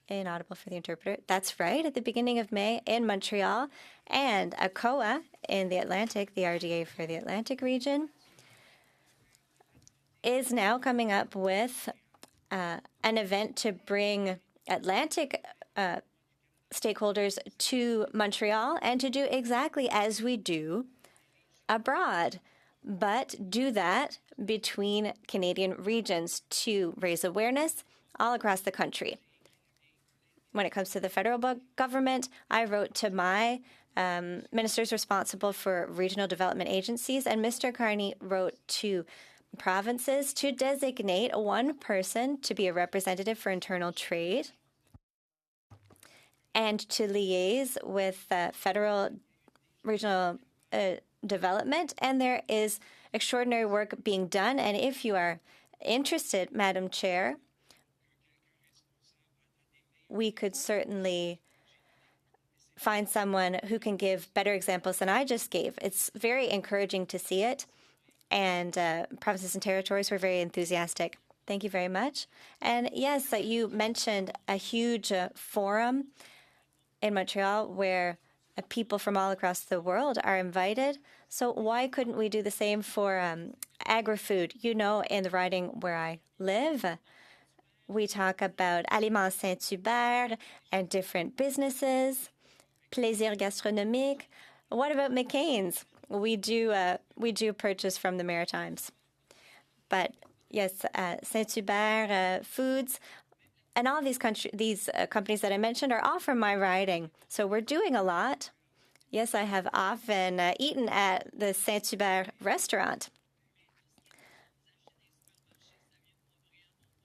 Inaudible for the interpreter. That's right, at the beginning of May in Montreal. And ACOA in the Atlantic, the RDA for the Atlantic region, is now coming up with an event to bring Atlantic stakeholders to Montreal and to do exactly as we do abroad, but do that between Canadian regions to raise awareness all across the country. When it comes to the federal government, I wrote to my ministers responsible for regional development agencies, and Mr. Carney wrote to provinces to designate one person to be a representative for internal trade and to liaise with federal regional development. And there is extraordinary work being done. And if you are interested, Madam Chair, we could certainly find someone who can give better examples than I just gave. It's very encouraging to see it, and provinces and territories were very enthusiastic. Thank you very much. And yes, you mentioned a huge forum in Montreal where people from all across the world are invited. So why couldn't we do the same for agri-food? You know, in the riding where I live, we talk about Aliments Saint-Hubert and different businesses, Plaisir Gastronomique. What about McCain's? We do purchase from the Maritimes. But yes, Saint-Hubert Foods and all these companies that I mentioned are all from my riding. So we're doing a lot. Yes, I have often eaten at the Saint-Hubert restaurant.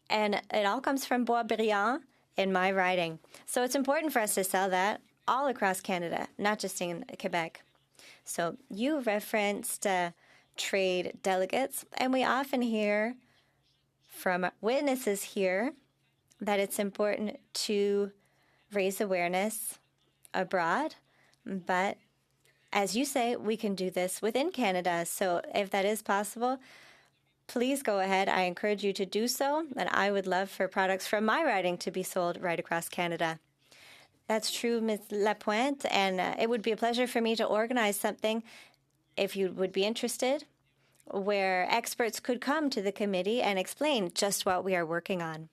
And it all comes from Boisbriand in my riding. So it's important for us to sell that all across Canada, not just in Quebec. So you referenced trade delegates, and we often hear from witnesses here that it's important to raise awareness abroad. But as you say, we can do this within Canada. So if that is possible, please go ahead. I encourage you to do so, and I would love for products from my riding to be sold right across Canada. That's true, Ms. Lapointe, and it would be a pleasure for me to organize something, if you would be interested, where experts could come to the committee and explain just what we are working on.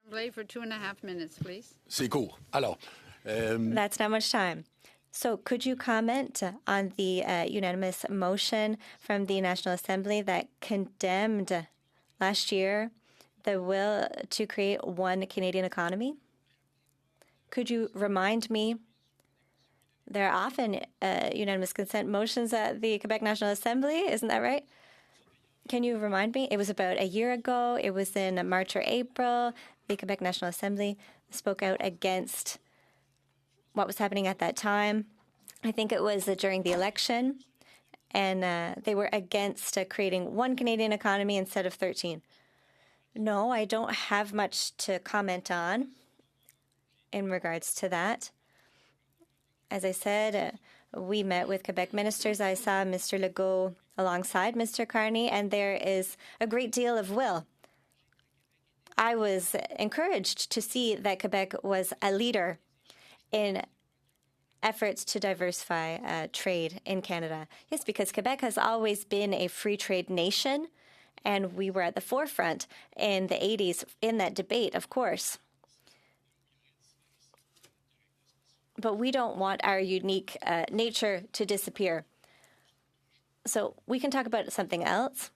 For 2.5 minutes, please. C'est court. Alors, That's not much time. So could you comment on the unanimous motion from the National Assembly that condemned last year the will to create one Canadian economy? Could you remind me? There are often unanimous consent motions at the Quebec National Assembly, isn't that right? Can you remind me? It was about a year ago. It was in March or April. The Quebec National Assembly spoke out against what was happening at that time. I think it was during the election, and they were against creating one Canadian economy instead of 13. No, I don't have much to comment on in regards to that. As I said, we met with Quebec ministers. I saw Mr. Legault alongside Mr. Carney, and there is a great deal of will. I was encouraged to see that Quebec was a leader in efforts to diversify trade in Canada. Yes, because Quebec has always been a free trade nation, and we were at the forefront in the 80s in that debate, of course. But we don't want our unique nature to disappear. So we can talk about something else.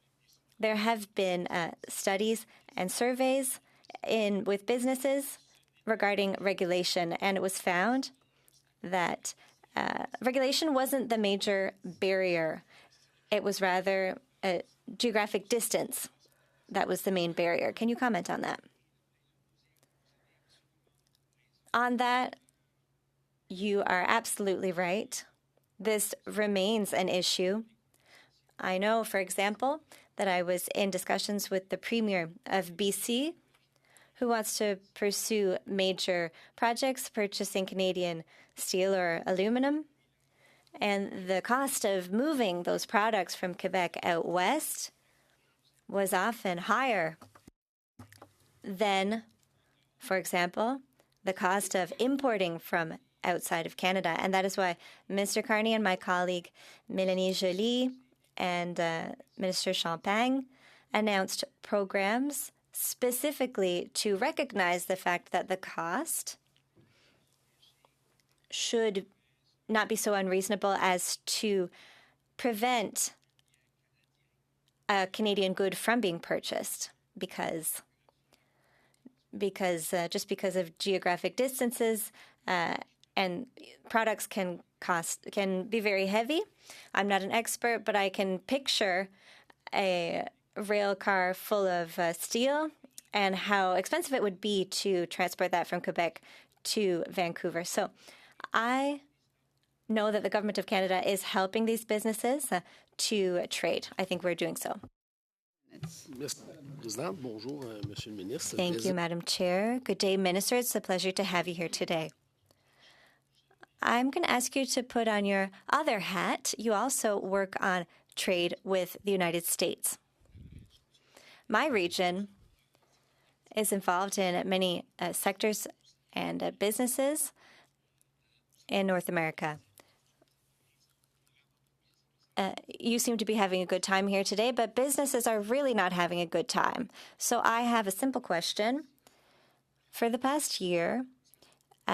There have been studies and surveys with businesses regarding regulation, and it was found that regulation wasn't the major barrier. It was rather geographic distance that was the main barrier. Can you comment on that? On that, you are absolutely right. this remains an issue. I know, for example, that I was in discussions with the Premier of BC, who wants to pursue major projects purchasing Canadian steel or aluminum. And the cost of moving those products from Quebec out west was often higher than, for example, the cost of importing from outside of Canada. And that is why Mr. Carney and my colleague Mélanie Joly and Minister Champagne announced programs specifically to recognize the fact that the cost should not be so unreasonable as to prevent a Canadian good from being purchased because just because of geographic distances and products can be very heavy. I'm not an expert, but I can picture a rail car full of steel and how expensive it would be to transport that from Quebec to Vancouver. So I know that the Government of Canada is helping these businesses to trade. I think we're doing so. Thank you, Madam Chair. Good day, Minister. It's a pleasure to have you here today. I'm going to ask you to put on your other hat. You also work on trade with the United States. My region is involved in many sectors and businesses in North America. You seem to be having a good time here today, but businesses are really not having a good time. So I have a simple question. For the past year,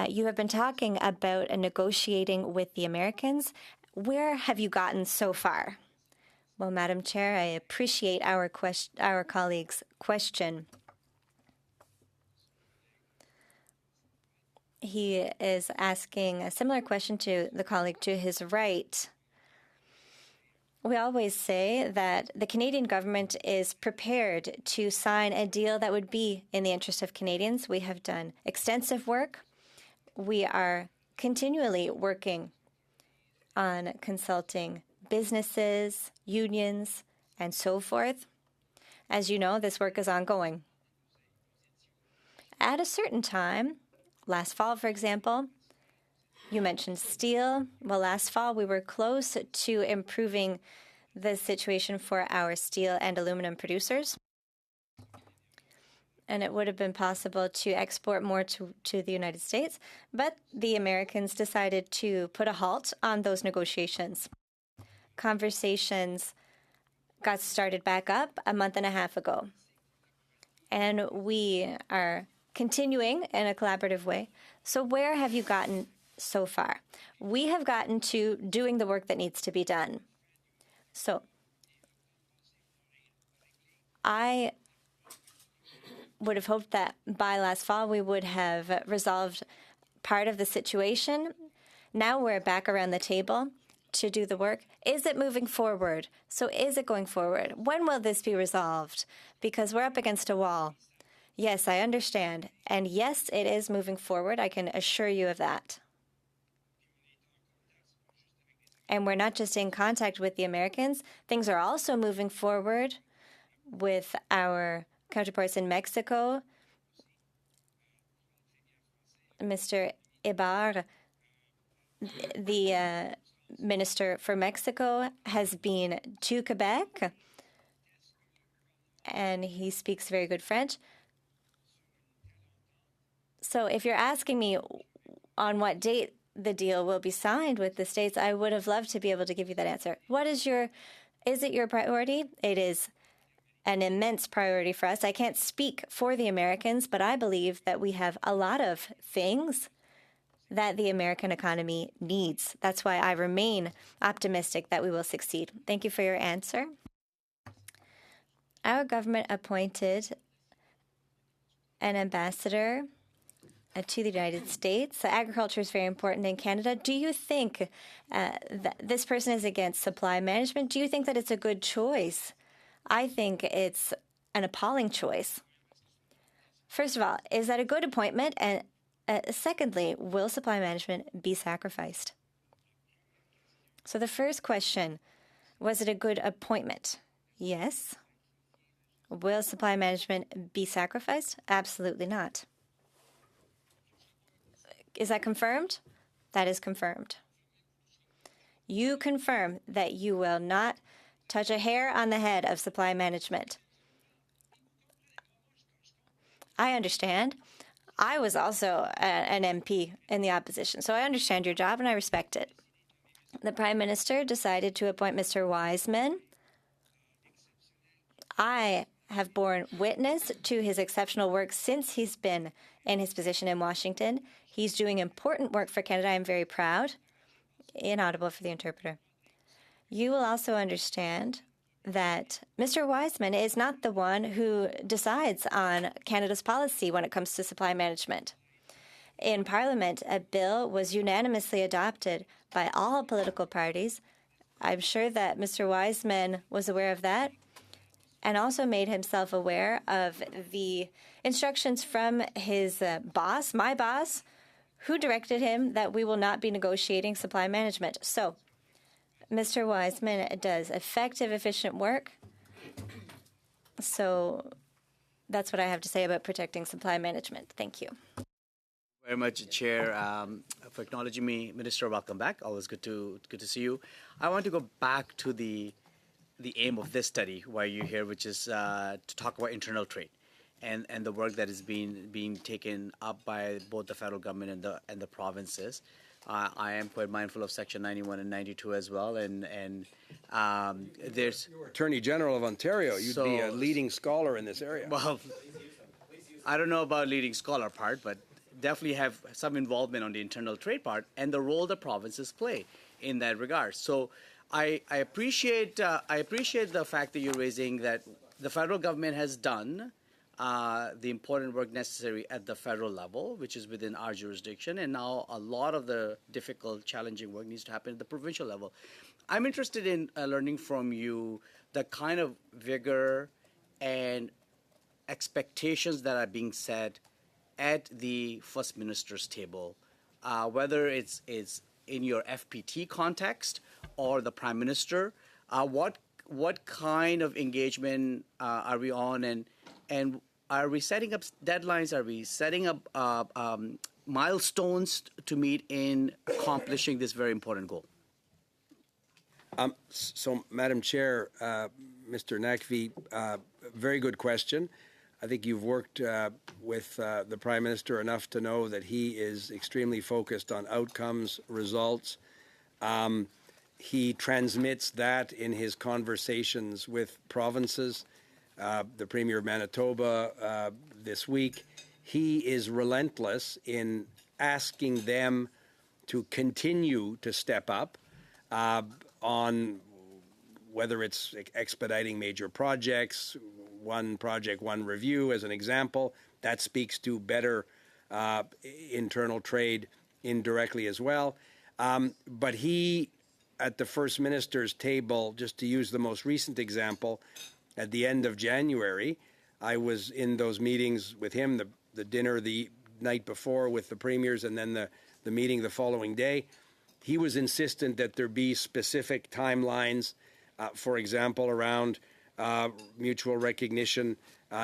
you have been talking about negotiating with the Americans. Where have you gotten so far? Well, Madam Chair, I appreciate our colleague's question. He is asking a similar question to the colleague to his right. We always say that the Canadian government is prepared to sign a deal that would be in the interest of Canadians. We have done extensive work. We are continually working on consulting businesses, unions, and so forth. As you know, this work is ongoing. At a certain time, last fall, for example, you mentioned steel. Well, last fall, we were close to improving the situation for our steel and aluminum producers. And it would have been possible to export more to the United States. But the Americans decided to put a halt on those negotiations. Conversations got started back up a month and a half ago. And we are continuing in a collaborative way. So where have you gotten so far? We have gotten to doing the work that needs to be done. So I would have hoped that by last fall we would have resolved part of the situation. Now we're back around the table to do the work. Is it moving forward? So is it going forward? When will this be resolved? Because we're up against a wall. Yes, I understand. And yes, it is moving forward. I can assure you of that. And we're not just in contact with the Americans. Things are also moving forward with our counterparts in Mexico. Mr. Ebrard, the Minister for Mexico, has been to Quebec, and he speaks very good French. So if you're asking me on what date the deal will be signed with the States, I would have loved to be able to give you that answer. Is it your priority? It is an immense priority for us. I can't speak for the Americans, but I believe that we have a lot of things that the American economy needs. That's why I remain optimistic that we will succeed. Thank you for your answer. Our government appointed an ambassador to the United States. Agriculture is very important in Canada. Do you think that this person is against supply management? Do you think that it's a good choice? I think it's an appalling choice. First of all, is that a good appointment? And secondly, will supply management be sacrificed? So the first question, was it a good appointment? Yes. Will supply management be sacrificed? Absolutely not. Is that confirmed? That is confirmed. You confirm that you will not touch a hair on the head of supply management. I understand. I was also an MP in the opposition, so I understand your job and I respect it. The Prime Minister decided to appoint Mr. Wiseman. I have borne witness to his exceptional work since he's been in his position in Washington. He's doing important work for Canada. I'm very proud. Inaudible for the interpreter. You will also understand that Mr. Wiseman is not the one who decides on Canada's policy when it comes to supply management. In Parliament, a bill was unanimously adopted by all political parties. I'm sure that Mr. Wiseman was aware of that and also made himself aware of the instructions from his boss, my boss, who directed him that we will not be negotiating supply management. So, Mr. Wiseman does effective, efficient work. So that's what I have to say about protecting supply management. Thank you. Very much, Chair, for acknowledging me. Minister, welcome back. Always good to see you. I want to go back to the aim of this study, why you're here, which is to talk about internal trade and the work that is being taken up by both the federal government and the provinces. I am quite mindful of Section 91 and 92 as well, and there's Attorney General of Ontario. You'd be a leading scholar in this area. Well, I don't know about leading scholar part, but definitely have some involvement on the internal trade part and the role the provinces play in that regard. So I appreciate the fact that you're raising that the federal government has done the important work necessary at the federal level, which is within our jurisdiction, and now a lot of the difficult, challenging work needs to happen at the provincial level. I'm interested in learning from you the kind of vigor and expectations that are being set at the First Minister's table, whether it's in your FPT context or the Prime Minister. What kind of engagement are we on, and are we setting up deadlines? Are we setting up milestones to meet in accomplishing this very important goal? So, Madam Chair, Mr. Naqvi, very good question. I think you've worked with the Prime Minister enough to know that he is extremely focused on outcomes, results. He transmits that in his conversations with provinces. The Premier of Manitoba this week, he is relentless in asking them to continue to step up on whether it's expediting major projects, one project, one review as an example. That speaks to better internal trade indirectly as well. But he, at the First Minister's table, just to use the most recent example, at the end of January, I was in those meetings with him, the dinner the night before with the premiers, and then the meeting the following day. He was insistent that there be specific timelines, for example, around mutual recognition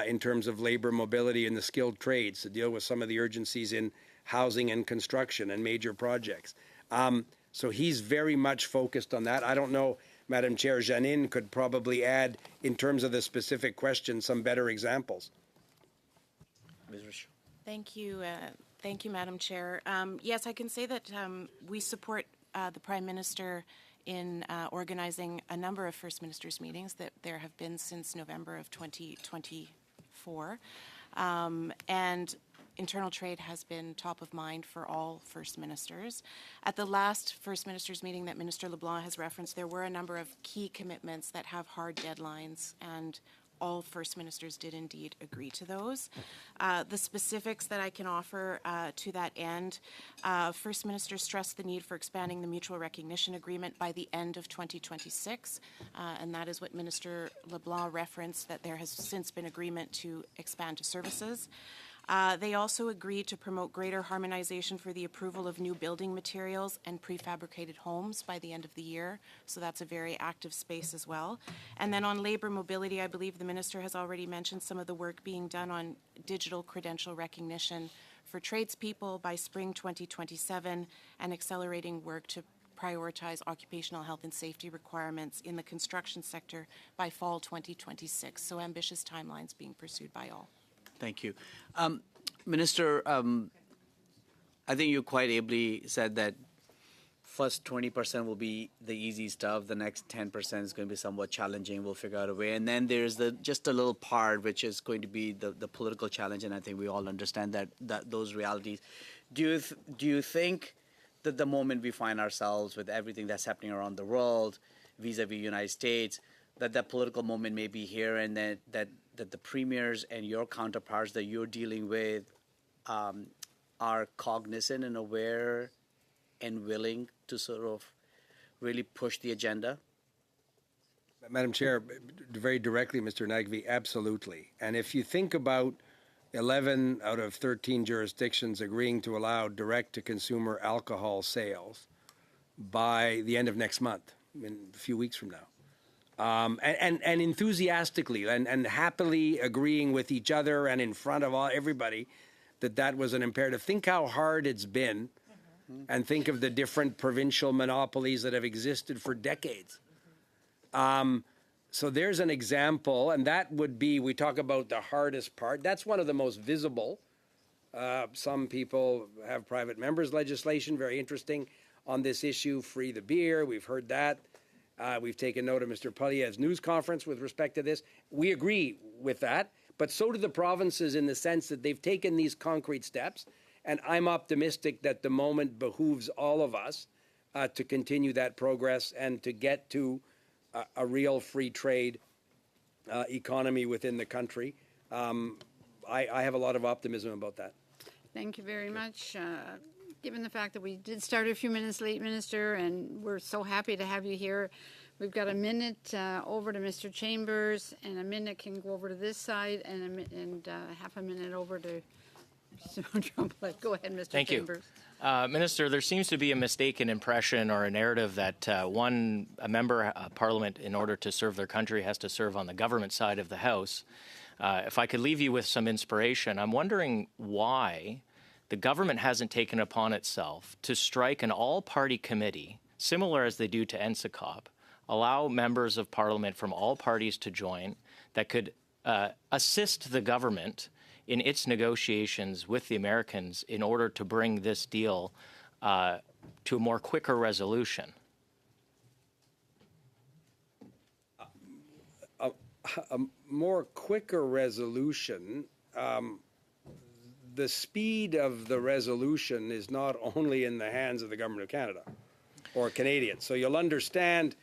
in terms of labor mobility in the skilled trades to deal with some of the urgencies in housing and construction and major projects. So he's very much focused on that. I don't know, Madam Chair, Janine could probably add, in terms of the specific question, some better examples. Thank you. Thank you, Madam Chair. Yes, I can say that we support the Prime Minister in organizing a number of First Ministers meetings that there have been since November of 2024. And internal trade has been top of mind for all First Ministers. At the last First Ministers meeting that Minister LeBlanc has referenced, there were a number of key commitments that have hard deadlines, and all First Ministers did indeed agree to those. The specifics that I can offer to that end, First Minister stressed the need for expanding the mutual recognition agreement by the end of 2026, and that is what Minister LeBlanc referenced, that there has since been agreement to expand to services. They also agreed to promote greater harmonization for the approval of new building materials and prefabricated homes by the end of the year. So that's a very active space as well. And then on labor mobility, I believe the minister has already mentioned some of the work being done on digital credential recognition for tradespeople by spring 2027 and accelerating work to prioritize occupational health and safety requirements in the construction sector by fall 2026. So ambitious timelines being pursued by all. Thank you. Minister, I think you quite ably said that first 20% will be the easy stuff. The next 10% is going to be somewhat challenging. We'll figure out a way. And then there's just a little part which is going to be the political challenge, and I think we all understand that those realities. Do you think that the moment we find ourselves with everything that's happening around the world, vis-a-vis United States, that political moment may be here, and that the premiers and your counterparts that you're dealing with are cognizant and aware and willing to sort of really push the agenda? Madam Chair, very directly, Mr. Nagvi, absolutely. And if you think about 11 out of 13 jurisdictions agreeing to allow direct-to-consumer alcohol sales by the end of next month, in a few weeks from now, and enthusiastically and happily agreeing with each other and in front of everybody that was an imperative. Think how hard it's been, and think of the different provincial monopolies that have existed for decades. So there's an example, and that would be, we talk about the hardest part. That's one of the most visible. Some people have private members legislation, very interesting on this issue, free the beer. We've heard that. We've taken note of Mr. Poilievre's news conference with respect to this. We agree with that, but so do the provinces in the sense that they've taken these concrete steps, and I'm optimistic that the moment behooves all of us to continue that progress and to get to a real free trade economy within the country. I have a lot of optimism about that. Thank you very much. Given the fact that we did start a few minutes late, Minister, and we're so happy to have you here, we've got a minute over to Mr. Chambers, and a minute can go over to this side, and half a minute over to Mr. Tremblay. Go ahead, Mr. Thank Chambers. you. Minister, there seems to be a mistaken impression or a narrative that a member of Parliament, in order to serve their country, has to serve on the government side of the House. If I could leave you with some inspiration, I'm wondering why the government hasn't taken upon itself to strike an all-party committee, similar as they do to NSICOP, allow members of Parliament from all parties to join, that could assist the government in its negotiations with the Americans in order to bring this deal to a more quicker resolution. A more quicker resolution, the speed of the resolution is not only in the hands of the Government of Canada or Canadians. So you'll understand,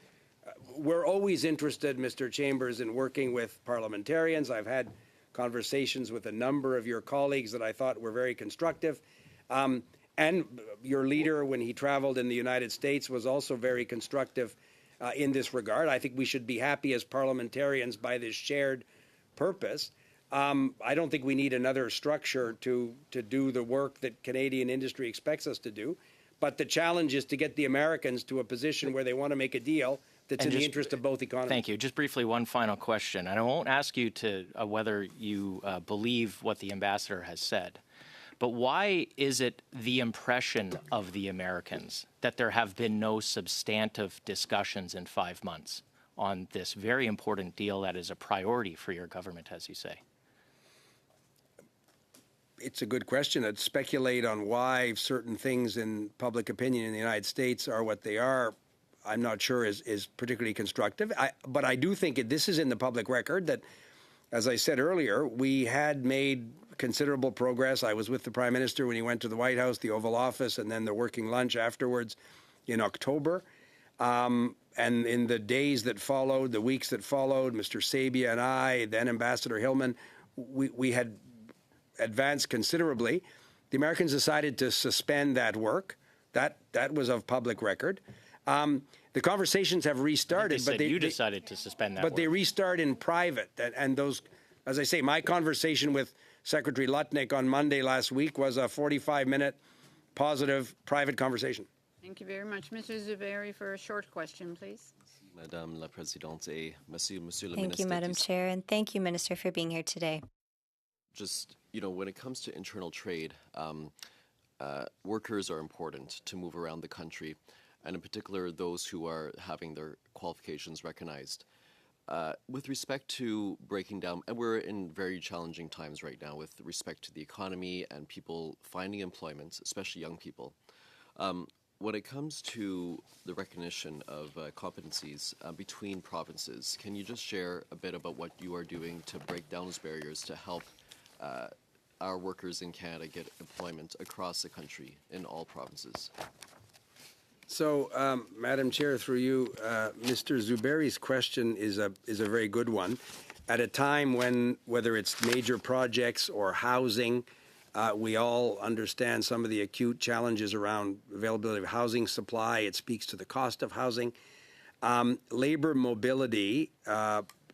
we're always interested, Mr. Chambers, in working with parliamentarians. I've had conversations with a number of your colleagues that I thought were very constructive. And your leader, when he traveled in the United States, was also very constructive in this regard. I think we should be happy as parliamentarians by this shared purpose. I don't think we need another structure to do the work that Canadian industry expects us to do. But the challenge is to get the Americans to a position where they want to make a deal that's in the interest of both economies. Thank you. Just briefly, one final question. And I won't ask you to whether you believe what the ambassador has said. But why is it the impression of the Americans that there have been no substantive discussions in 5 months on this very important deal that is a priority for your government, as you say? It's a good question. I'd speculate on why certain things in public opinion in the United States are what they are. I'm not sure is particularly constructive. But I do think this is in the public record that, as I said earlier, we had made considerable progress. I was with the Prime Minister when he went to the White House, the Oval Office, and then the working lunch afterwards in October. And in the days that followed, the weeks that followed, Mr. Sabia and I, then Ambassador Hillman, we had advanced considerably. The Americans decided to suspend that work. That was of public record. The conversations have restarted, you decided to suspend that but work. they restart in private, and those as I say, my conversation with Secretary Lutnick on Monday last week was a 45-minute positive private conversation. Thank you very much. Mr. Zuberi, for a short question, please. Madame la Présidente et Monsieur le Thank Ministre. you, Madam Chair, and thank you, Minister, for being here today. Just, when it comes to internal trade, workers are important to move around the country, and in particular, those who are having their qualifications recognized. With respect to breaking down, and we're in very challenging times right now with respect to the economy and people finding employment, especially young people. When it comes to the recognition of competencies between provinces, can you just share a bit about what you are doing to break down those barriers to help our workers in Canada get employment across the country in all provinces? So, Madam Chair, through you, Mr. Zuberi's question is a very good one. At a time when, whether it's major projects or housing, we all understand some of the acute challenges around availability of housing supply. It speaks to the cost of housing. Labor mobility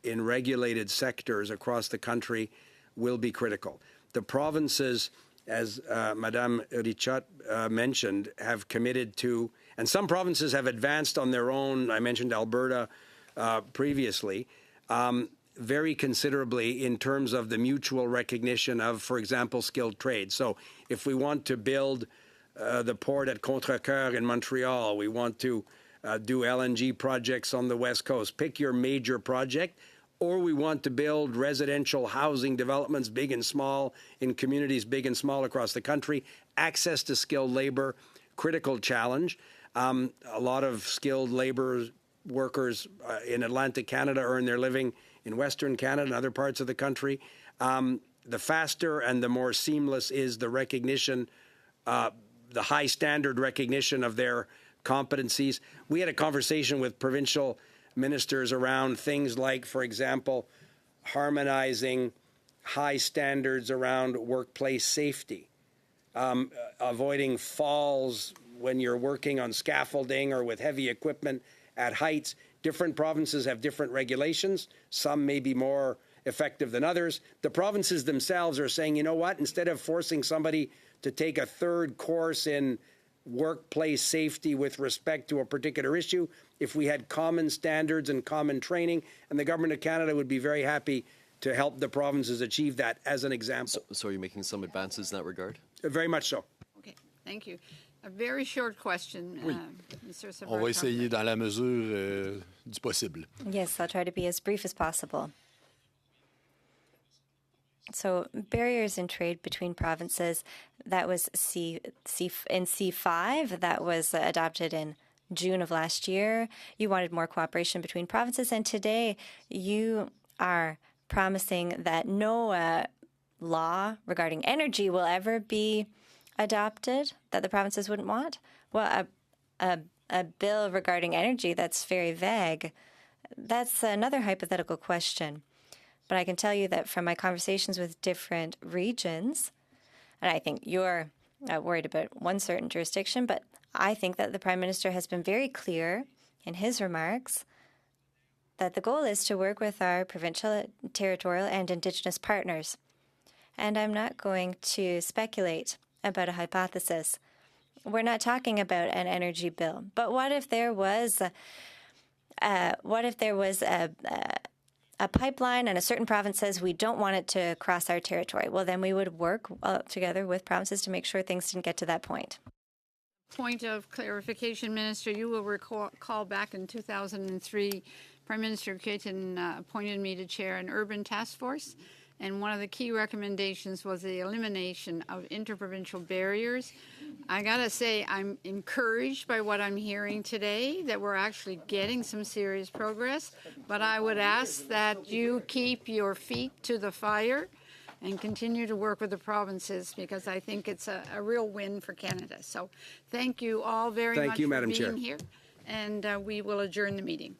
in regulated sectors across the country will be critical. The provinces, as Madame Richat mentioned, have committed to, and some provinces have advanced on their own. I mentioned Alberta previously, very considerably in terms of the mutual recognition of, for example, skilled trade. So if we want to build the port at Contrecoeur in Montreal, we want to do LNG projects on the West Coast, pick your major project, or we want to build residential housing developments, big and small, in communities big and small across the country. Access to skilled labor, critical challenge. A lot of skilled labor workers in Atlantic Canada earn their living in Western Canada and other parts of the country. The faster and the more seamless is the recognition, the high standard recognition of their competencies. We had a conversation with provincial ministers around things like, for example, harmonizing high standards around workplace safety, avoiding falls when you're working on scaffolding or with heavy equipment at heights. Different provinces have different regulations. Some may be more effective than others. The provinces themselves are saying, you know what, instead of forcing somebody to take a third course in workplace safety with respect to a particular issue, if we had common standards and common training, and the Government of Canada would be very happy to help the provinces achieve that as an example. So are you making some advances in that regard? Very much so. Okay, thank you. A very short question, Oui. Mr. Sabar. On va essayer dans la mesure du possible. Yes, I'll try to be as brief as possible. So barriers in trade between provinces, that was in C5, that was adopted in June of last year. You wanted more cooperation between provinces, and today you are promising that no law regarding energy will ever be adopted that the provinces wouldn't want. Well, a bill regarding energy that's very vague, that's another hypothetical question. But I can tell you that from my conversations with different regions, and I think you're worried about one certain jurisdiction, but I think that the Prime Minister has been very clear in his remarks that the goal is to work with our provincial, territorial, and Indigenous partners. And I'm not going to speculate about a hypothesis. We're not talking about an energy bill, but what if there was a pipeline and a certain province says we don't want it to cross our territory? Well, then we would work together with provinces to make sure things didn't get to that point. Point of clarification, Minister, you will recall back in 2003, Prime Minister Keaton appointed me to chair an urban task force, and one of the key recommendations was the elimination of interprovincial barriers. I gotta say, I'm encouraged by what I'm hearing today, that we're actually getting some serious progress, but I would ask that you keep your feet to the fire and continue to work with the provinces, because I think it's a real win for Canada. So thank you all very much Thank you, for Madam being Chair. here, and we will adjourn the meeting.